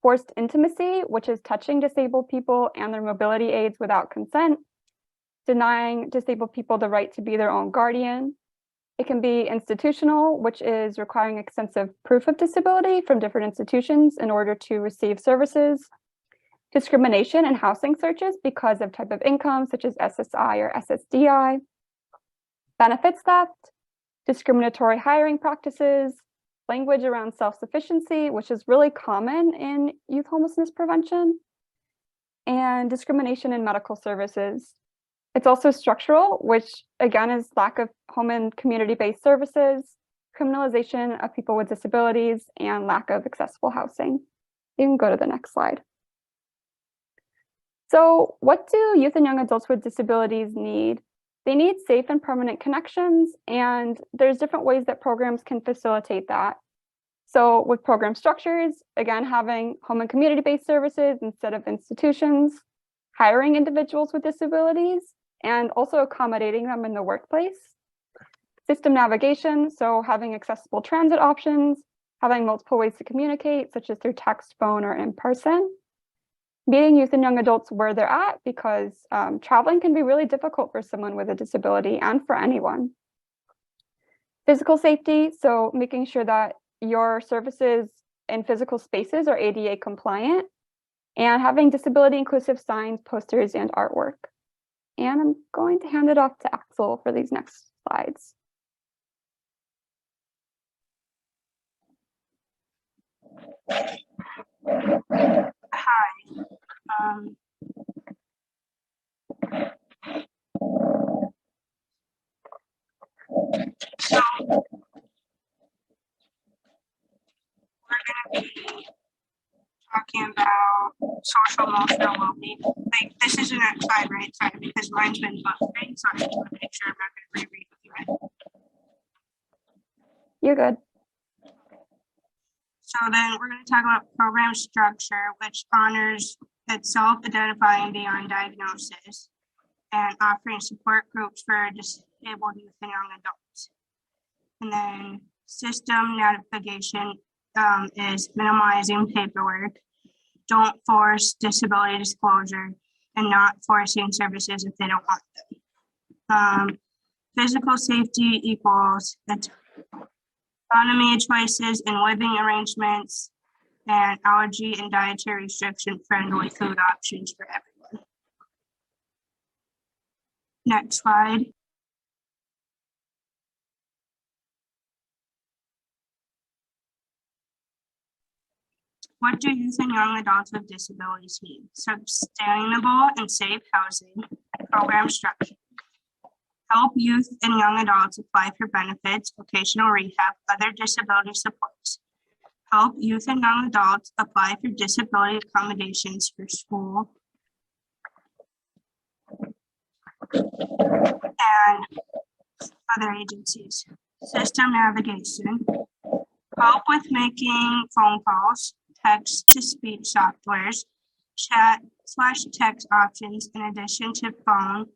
forced intimacy, which is touching disabled people and their mobility aids without consent, denying disabled people the right to be their own guardian. It can be institutional, which is requiring extensive proof of disability from different institutions in order to receive services. Discrimination in housing searches because of type of income, such as SSI or SSDI. Benefits theft, discriminatory hiring practices, language around self-sufficiency, which is really common in youth homelessness prevention, and discrimination in medical services. It's also structural, which again is lack of home and community-based services, criminalization of people with disabilities, and lack of accessible housing. You can go to the next slide. So what do youth and young adults with disabilities need? They need safe and permanent connections, and there's different ways that programs can facilitate that. So with program structures, again, having home and community-based services instead of institutions, hiring individuals with disabilities, and also accommodating them in the workplace. System navigation, so having accessible transit options, having multiple ways to communicate, such as through text, phone, or in person. Meeting youth and young adults where they're at, because traveling can be really difficult for someone with a disability and for anyone. Physical safety, so making sure that your services and physical spaces are ADA compliant, and having disability inclusive signs, posters, and artwork. And I'm going to hand it off to Axel for these next slides. Hi. So we're going to be talking about social emotional well-being. Like, this is the next slide, right? Sorry, because mine's been buffering, so I just want to make sure I'm not going to reread with you. You're good. So then we're going to talk about program structure, which honors self-identifying beyond diagnosis and offering support groups for disabled youth and young adults. And then system navigation is minimizing paperwork, don't force disability disclosure, and not forcing services if they don't want them. Physical safety equals autonomy choices in living arrangements, and allergy and dietary restriction friendly food options for everyone. Next slide. What do youth and young adults with disabilities need? Sustainable and safe housing, program structure. Help youth and young adults apply for benefits, vocational rehab, other disability supports. Help youth and young adults apply for disability accommodations for school and other agencies. System navigation. Help with making phone calls, text-to-speech softwares, chat/text options in addition to phone.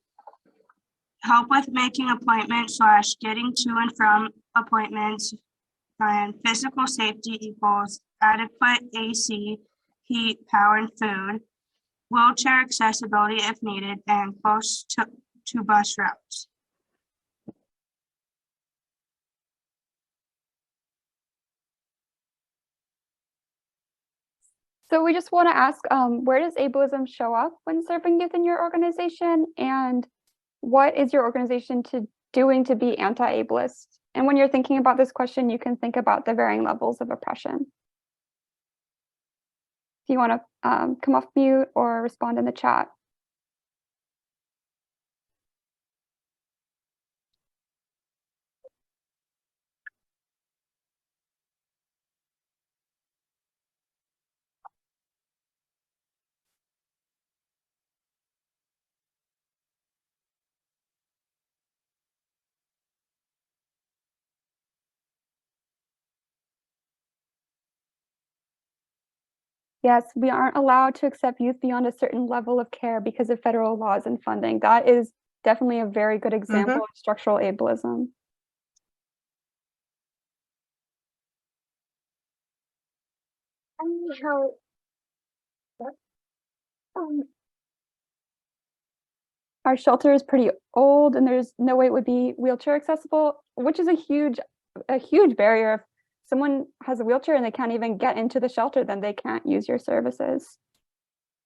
Help with making appointments / getting to and from appointments, and physical safety equals adequate AC, heat, power, and food, wheelchair accessibility if needed, and close to bus routes. So we just want to ask, where does ableism show up when serving youth in your organization? And what is your organization doing to be anti-ableist? And when you're thinking about this question, you can think about the varying levels of oppression. If you want to come off mute or respond in the chat. Yes, we aren't allowed to accept youth beyond a certain level of care because of federal laws and funding. That is definitely a very good example of structural ableism. Our shelter is pretty old and there's no way it would be wheelchair accessible, which is a huge barrier. If someone has a wheelchair and they can't even get into the shelter, then they can't use your services,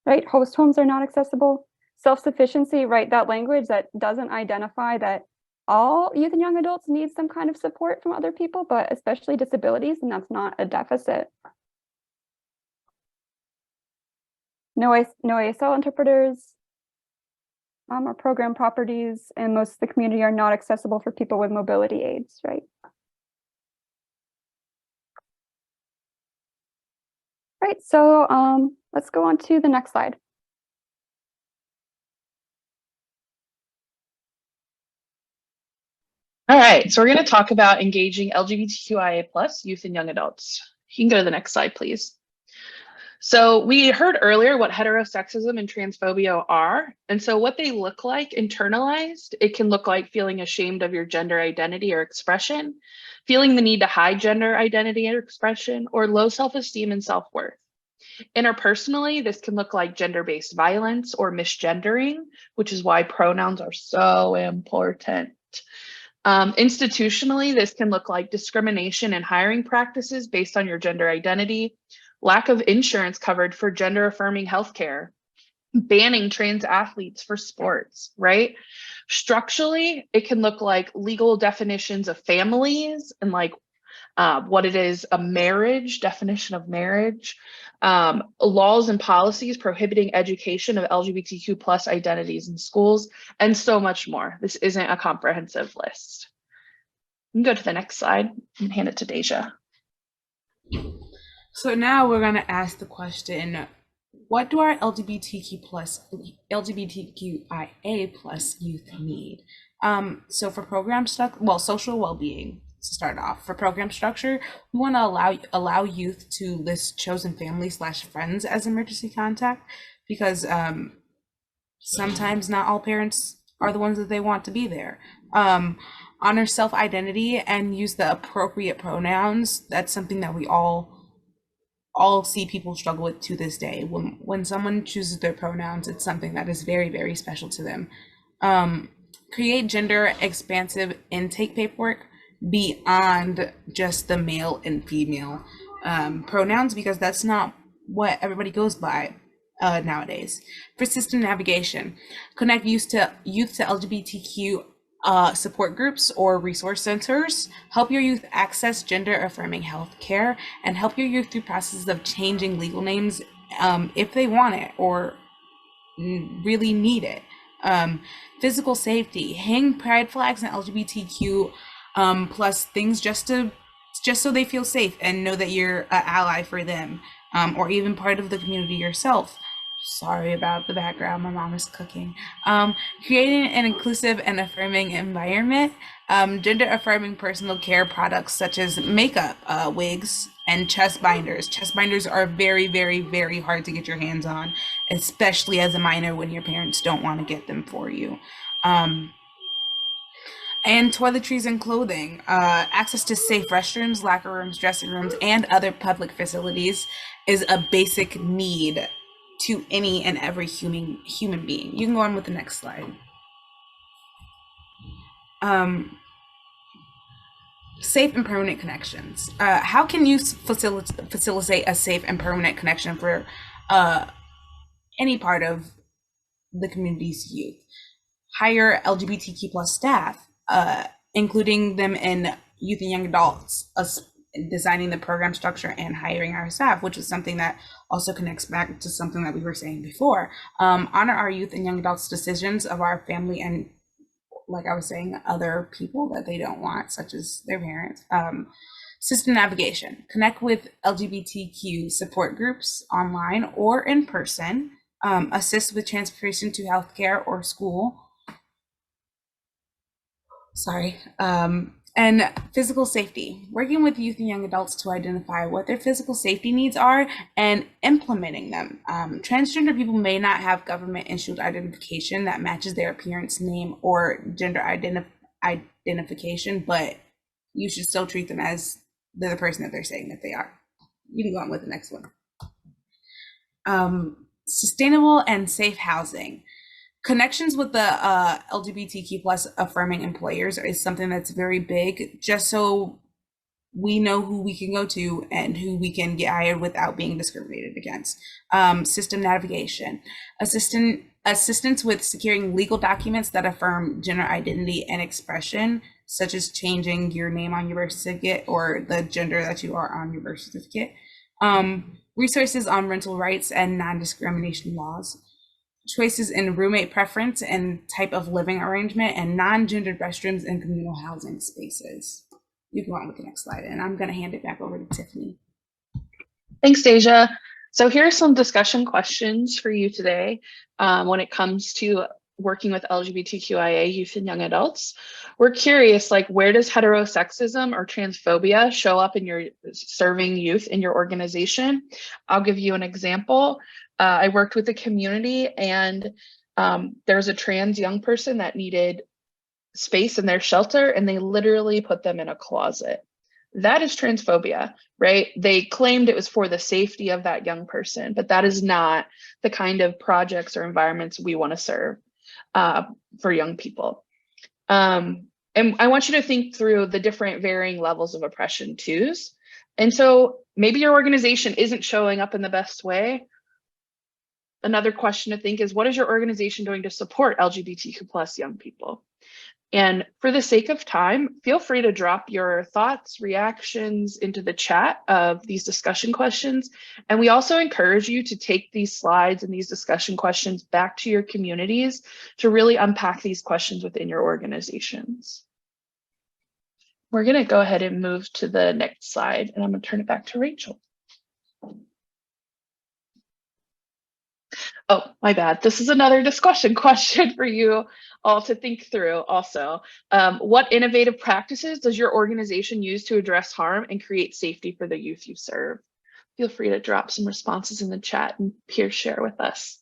right? Host homes are not accessible. Self-sufficiency, right? That language that doesn't identify that all youth and young adults need some kind of support from other people, but especially disabilities, and that's not a deficit. No ASL interpreters or program properties, and most of the community are not accessible for people with mobility aids, right? Right, so let's go on to the next slide. All right, so we're going to talk about engaging LGBTQIA+ youth and young adults. You can go to the next slide, please. So we heard earlier what heterosexism and transphobia are. And so what they look like internalized, it can look like feeling ashamed of your gender identity or expression, feeling the need to hide gender identity or expression, or low self-esteem and self-worth. Interpersonally, this can look like gender-based violence or misgendering, which is why pronouns are so important. Institutionally, this can look like discrimination in hiring practices based on your gender identity, lack of insurance covered for gender affirming healthcare, banning trans athletes for sports, right? Structurally, it can look like legal definitions of families and like what it is, a marriage, definition of marriage, laws and policies prohibiting education of LGBTQ plus identities in schools, and so much more. This isn't a comprehensive list. You can go to the next slide and hand it to Deja. So now we're going to ask the question, what do our LGBTQIA plus youth need? So for program social well-being to start off. For program structure, we want to allow youth to list chosen family / friends as emergency contact, because sometimes not all parents are the ones that they want to be there. Honor self-identity and use the appropriate pronouns. That's something that we all see people struggle with to this day. When someone chooses their pronouns, it's something that is very, very special to them. Create gender expansive intake paperwork beyond just the male and female pronouns, because that's not what everybody goes by nowadays. For system navigation, connect youth to LGBTQ support groups or resource centers. Help your youth access gender affirming healthcare, and help your youth through processes of changing legal names if they want it or really need it. Physical safety, hang pride flags and LGBTQ plus things just so they feel safe and know that you're an ally for them, or even part of the community yourself. Sorry about the background, my mom is cooking. Creating an inclusive and affirming environment, gender affirming personal care products such as makeup, wigs, and chest binders. Chest binders are very, very, very hard to get your hands on, especially as a minor when your parents don't want to get them for you. And toiletries and clothing, access to safe restrooms, locker rooms, dressing rooms, and other public facilities is a basic need to any and every human being. You can go on with the next slide. Safe and permanent connections. How can you facilitate a safe and permanent connection for any part of the community's youth? Hire LGBTQ plus staff, including them in youth and young adults, designing the program structure and hiring our staff, which is something that also connects back to something that we were saying before. Honor our youth and young adults' decisions of our family and, like I was saying, other people that they don't want, such as their parents. System navigation, connect with LGBTQ support groups online or in person, assist with transportation to healthcare or school. And physical safety, working with youth and young adults to identify what their physical safety needs are and implementing them. Transgender people may not have government issued identification that matches their appearance, name, or gender identification, but you should still treat them as they're the person that they're saying that they are. You can go on with the next one. Sustainable and safe housing. Connections with the LGBTQ plus affirming employers is something that's very big, just so we know who we can go to and who we can get hired without being discriminated against. System navigation. assistance with securing legal documents that affirm gender identity and expression, such as changing your name on your birth certificate or the gender that you are on your birth certificate, resources on rental rights and non-discrimination laws, choices in roommate preference and type of living arrangement, and non-gendered restrooms in communal housing spaces. You can go on with the next slide, and I'm going to hand it back over to Tiffany. Thanks, Deja. So here are some discussion questions for you today when it comes to working with LGBTQIA youth and young adults. We're curious, like, where does heterosexism or transphobia show up in your serving youth in your organization? I'll give you an example. I worked with a community, and there's a trans young person that needed space in their shelter, and they literally put them in a closet. That is transphobia, right? They claimed it was for the safety of that young person, but that is not the kind of projects or environments we want to serve for young people. And I want you to think through the different varying levels of oppression too. And so maybe your organization isn't showing up in the best way. Another question to think is, what is your organization doing to support LGBTQ plus young people? And for the sake of time, feel free to drop your thoughts, reactions into the chat of these discussion questions. And we also encourage you to take these slides and these discussion questions back to your communities to really unpack these questions within your organizations. We're going to go ahead and move to the next slide, and I'm going to turn it back to Rachel. Oh, my bad. This is another discussion question for you all to think through also. What innovative practices does your organization use to address harm and create safety for the youth you serve? Feel free to drop some responses in the chat and peer share with us.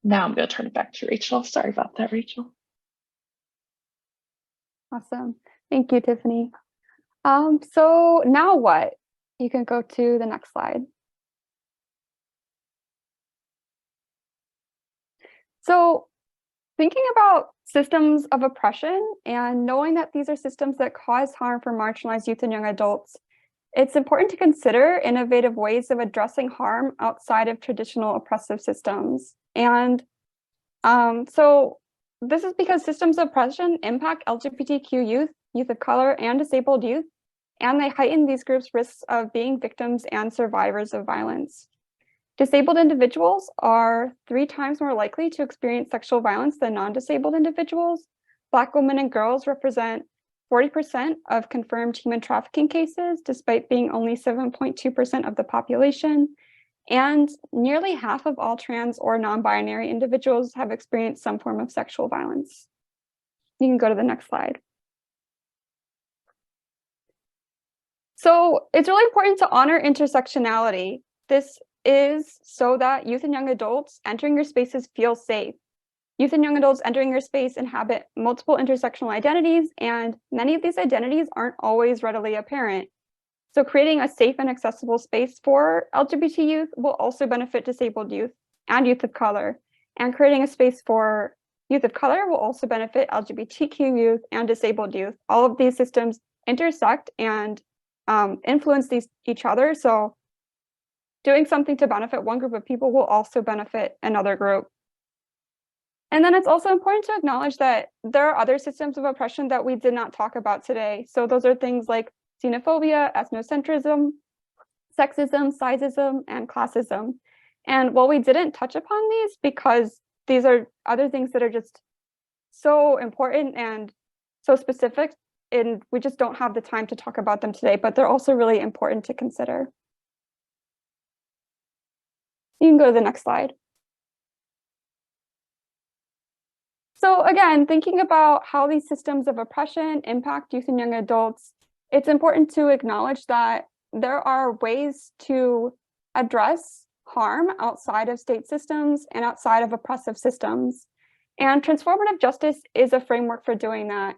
Now I'm going to turn it back to Rachel. Sorry about that, Rachel. Awesome. Thank you, Tiffany. So now what? You can go to the next slide. So thinking about systems of oppression and knowing that these are systems that cause harm for marginalized youth and young adults, it's important to consider innovative ways of addressing harm outside of traditional oppressive systems. And so this is because systems of oppression impact LGBTQ youth, youth of color, and disabled youth, and they heighten these groups' risks of being victims and survivors of violence. Disabled individuals are 3 times more likely to experience sexual violence than non-disabled individuals. Black women and girls represent 40% of confirmed human trafficking cases, despite being only 7.2% of the population. And nearly half of all trans or non-binary individuals have experienced some form of sexual violence. You can go to the next slide. So it's really important to honor intersectionality. This is so that youth and young adults entering your spaces feel safe. Youth and young adults entering your space inhabit multiple intersectional identities, and many of these identities aren't always readily apparent. So creating a safe and accessible space for LGBT youth will also benefit disabled youth and youth of color. And creating a space for youth of color will also benefit LGBTQ youth and disabled youth. All of these systems intersect and influence each other. So doing something to benefit one group of people will also benefit another group. And then it's also important to acknowledge that there are other systems of oppression that we did not talk about today. So those are things like xenophobia, ethnocentrism, sexism, sizeism, and classism. And while we didn't touch upon these because these are other things that are just so important and so specific, and we just don't have the time to talk about them today, but they're also really important to consider. You can go to the next slide. So again, thinking about how these systems of oppression impact youth and young adults, it's important to acknowledge that there are ways to address harm outside of state systems and outside of oppressive systems. And transformative justice is a framework for doing that.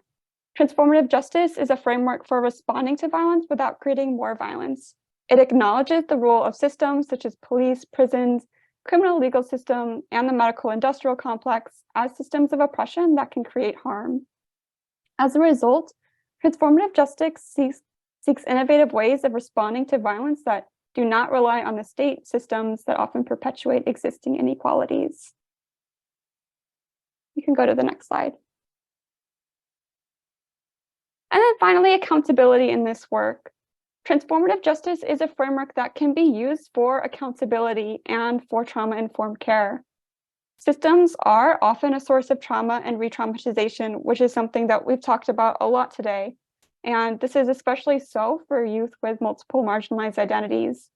Transformative justice is a framework for responding to violence without creating more violence. It acknowledges the role of systems such as police, prisons, criminal legal system, and the medical industrial complex as systems of oppression that can create harm. As a result, transformative justice seeks innovative ways of responding to violence that do not rely on the state systems that often perpetuate existing inequalities. can go to the next slide. And then finally, accountability in this work. Transformative justice is a framework that can be used for accountability and for trauma-informed care. Systems are often a source of trauma and re-traumatization, which is something that we've talked about a lot today. And this is especially so for youth with multiple marginalized identities.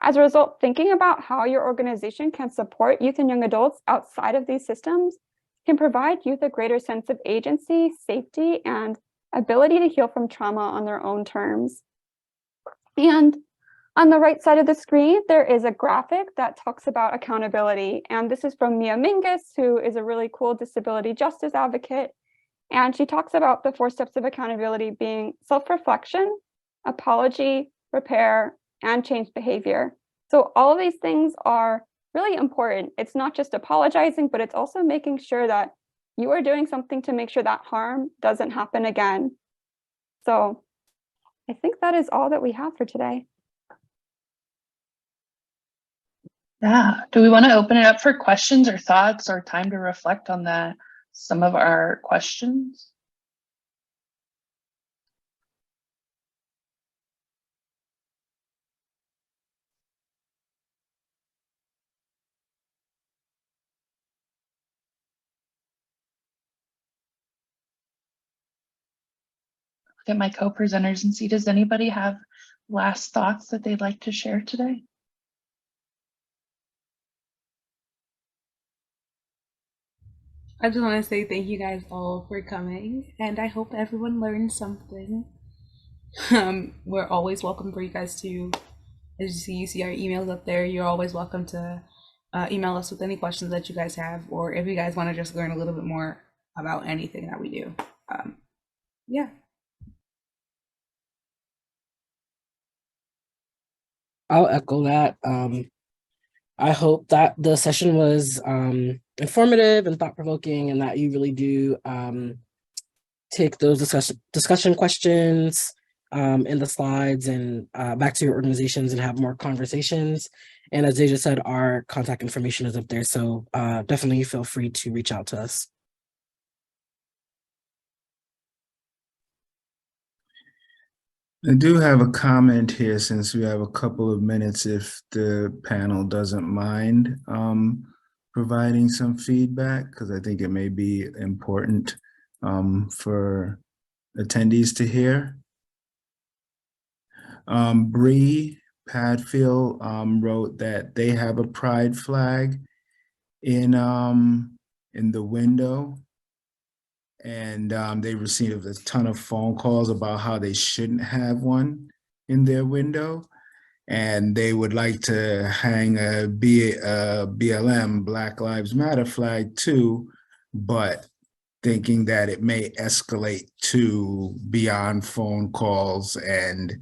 As a result, thinking about how your organization can support youth and young adults outside of these systems can provide youth a greater sense of agency, safety, and ability to heal from trauma on their own terms. And on the right side of the screen, there is a graphic that talks about accountability. And this is from Mia Mingus, who is a really cool disability justice advocate. And she talks about the 4 steps of accountability being self-reflection, apology, repair, and change behavior. So all of these things are really important. It's not just apologizing, but it's also making sure that you are doing something to make sure that harm doesn't happen again. So I think that is all that we have for today. Yeah. Do we want to open it up for questions or thoughts or time to reflect on some of our questions? Look at my co-presenters and see, does anybody have last thoughts that they'd like to share today? I just want to say thank you guys all for coming, and I hope everyone learned something. We're always welcome for you guys to, as you see our emails up there, you're always welcome to email us with any questions that you guys have, or if you guys want to just learn a little bit more about anything that we do. Yeah. I'll echo that. I hope that the session was informative and thought-provoking, and that you really do take those discussion questions in the slides and back to your organizations and have more conversations. And as Deja said, our contact information is up there, so definitely feel free to reach out to us. I do have a comment here since we have a couple of minutes, if the panel doesn't mind providing some feedback, because I think it may be important for attendees to hear. Bree Padfield wrote that they have a pride flag in the window, and they received a ton of phone calls about how they shouldn't have one in their window, and they would like to hang a BLM, Black Lives Matter flag too, but thinking that it may escalate to beyond phone calls and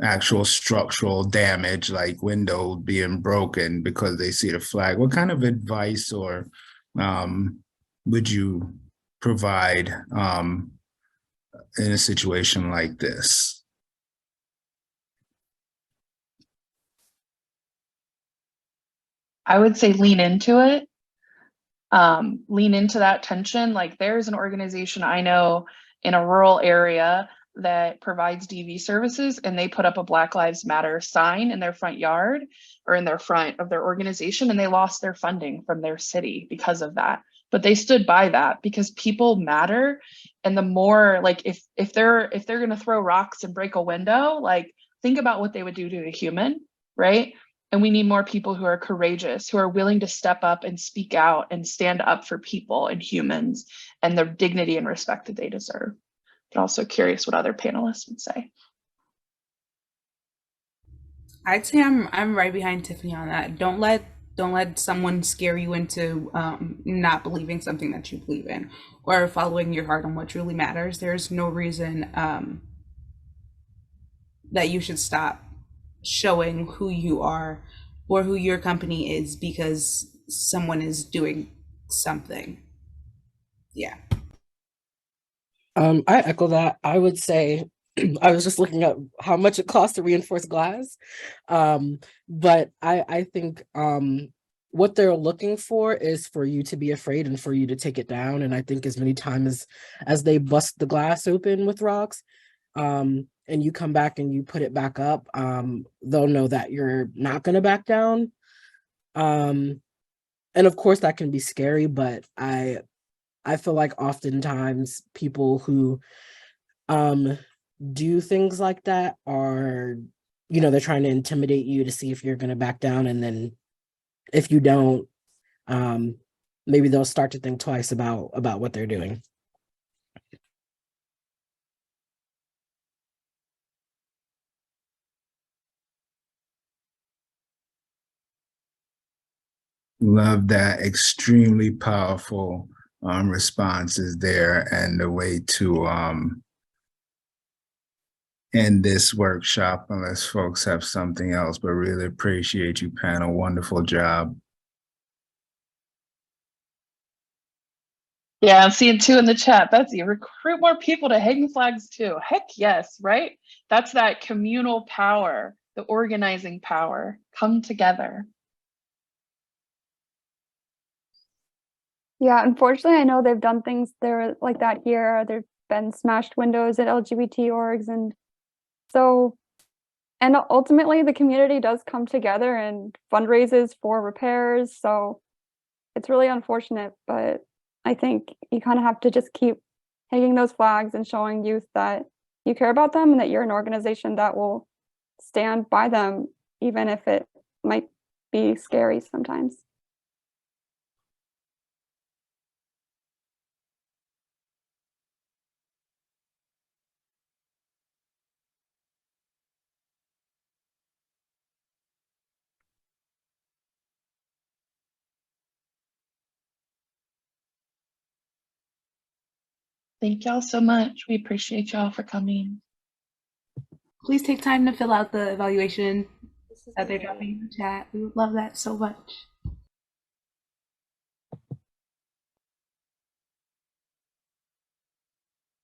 actual structural damage, like windows being broken because they see the flag. What kind of advice or would you provide in a situation like this? I would say lean into it. Lean into that tension. Like, there's an organization I know in a rural area that provides DV services, and they put up a Black Lives Matter sign in their front yard or in their front of their organization, and they lost their funding from their city because of that. But they stood by that because people matter. And the more, like, if they're going to throw rocks and break a window, like, think about what they would do to a human, right? And we need more people who are courageous, who are willing to step up and speak out and stand up for people and humans and the dignity and respect that they deserve. But also curious what other panelists would say. I'd say I'm right behind Tiffany on that. Don't let someone scare you into not believing something that you believe in or following your heart on what truly matters. There's no reason that you should stop showing who you are or who your company is because someone is doing something. Yeah. I echo that. I would say, I was just looking up how much it costs to reinforce glass. But I think what they're looking for is for you to be afraid and for you to take it down. And I think as many times as they bust the glass open with rocks, and you come back and you put it back up, they'll know that you're not going to back down. And of course that can be scary, but I feel like oftentimes people who do things like that are, they're trying to intimidate you to see if you're going to back down. And then if you don't, maybe they'll start to think twice about what they're doing. Love that. Extremely powerful responses there, and the way to end this workshop, unless folks have something else. But really appreciate you, panel. Wonderful job. Yeah, I'm seeing two in the chat. Betsy, recruit more people to hang flags too. Heck yes, right? That's that communal power, the organizing power. Come together. Yeah, unfortunately, I know they've done things there like that here. There've been smashed windows at LGBT orgs, and ultimately the community does come together and fundraises for repairs. So it's really unfortunate, but I think you kind of have to just keep hanging those flags and showing youth that you care about them and that you're an organization that will stand by them, even if it might be scary sometimes. Thank y'all so much. We appreciate y'all for coming. Please take time to fill out the evaluation that they're dropping in the chat. We would love that so much.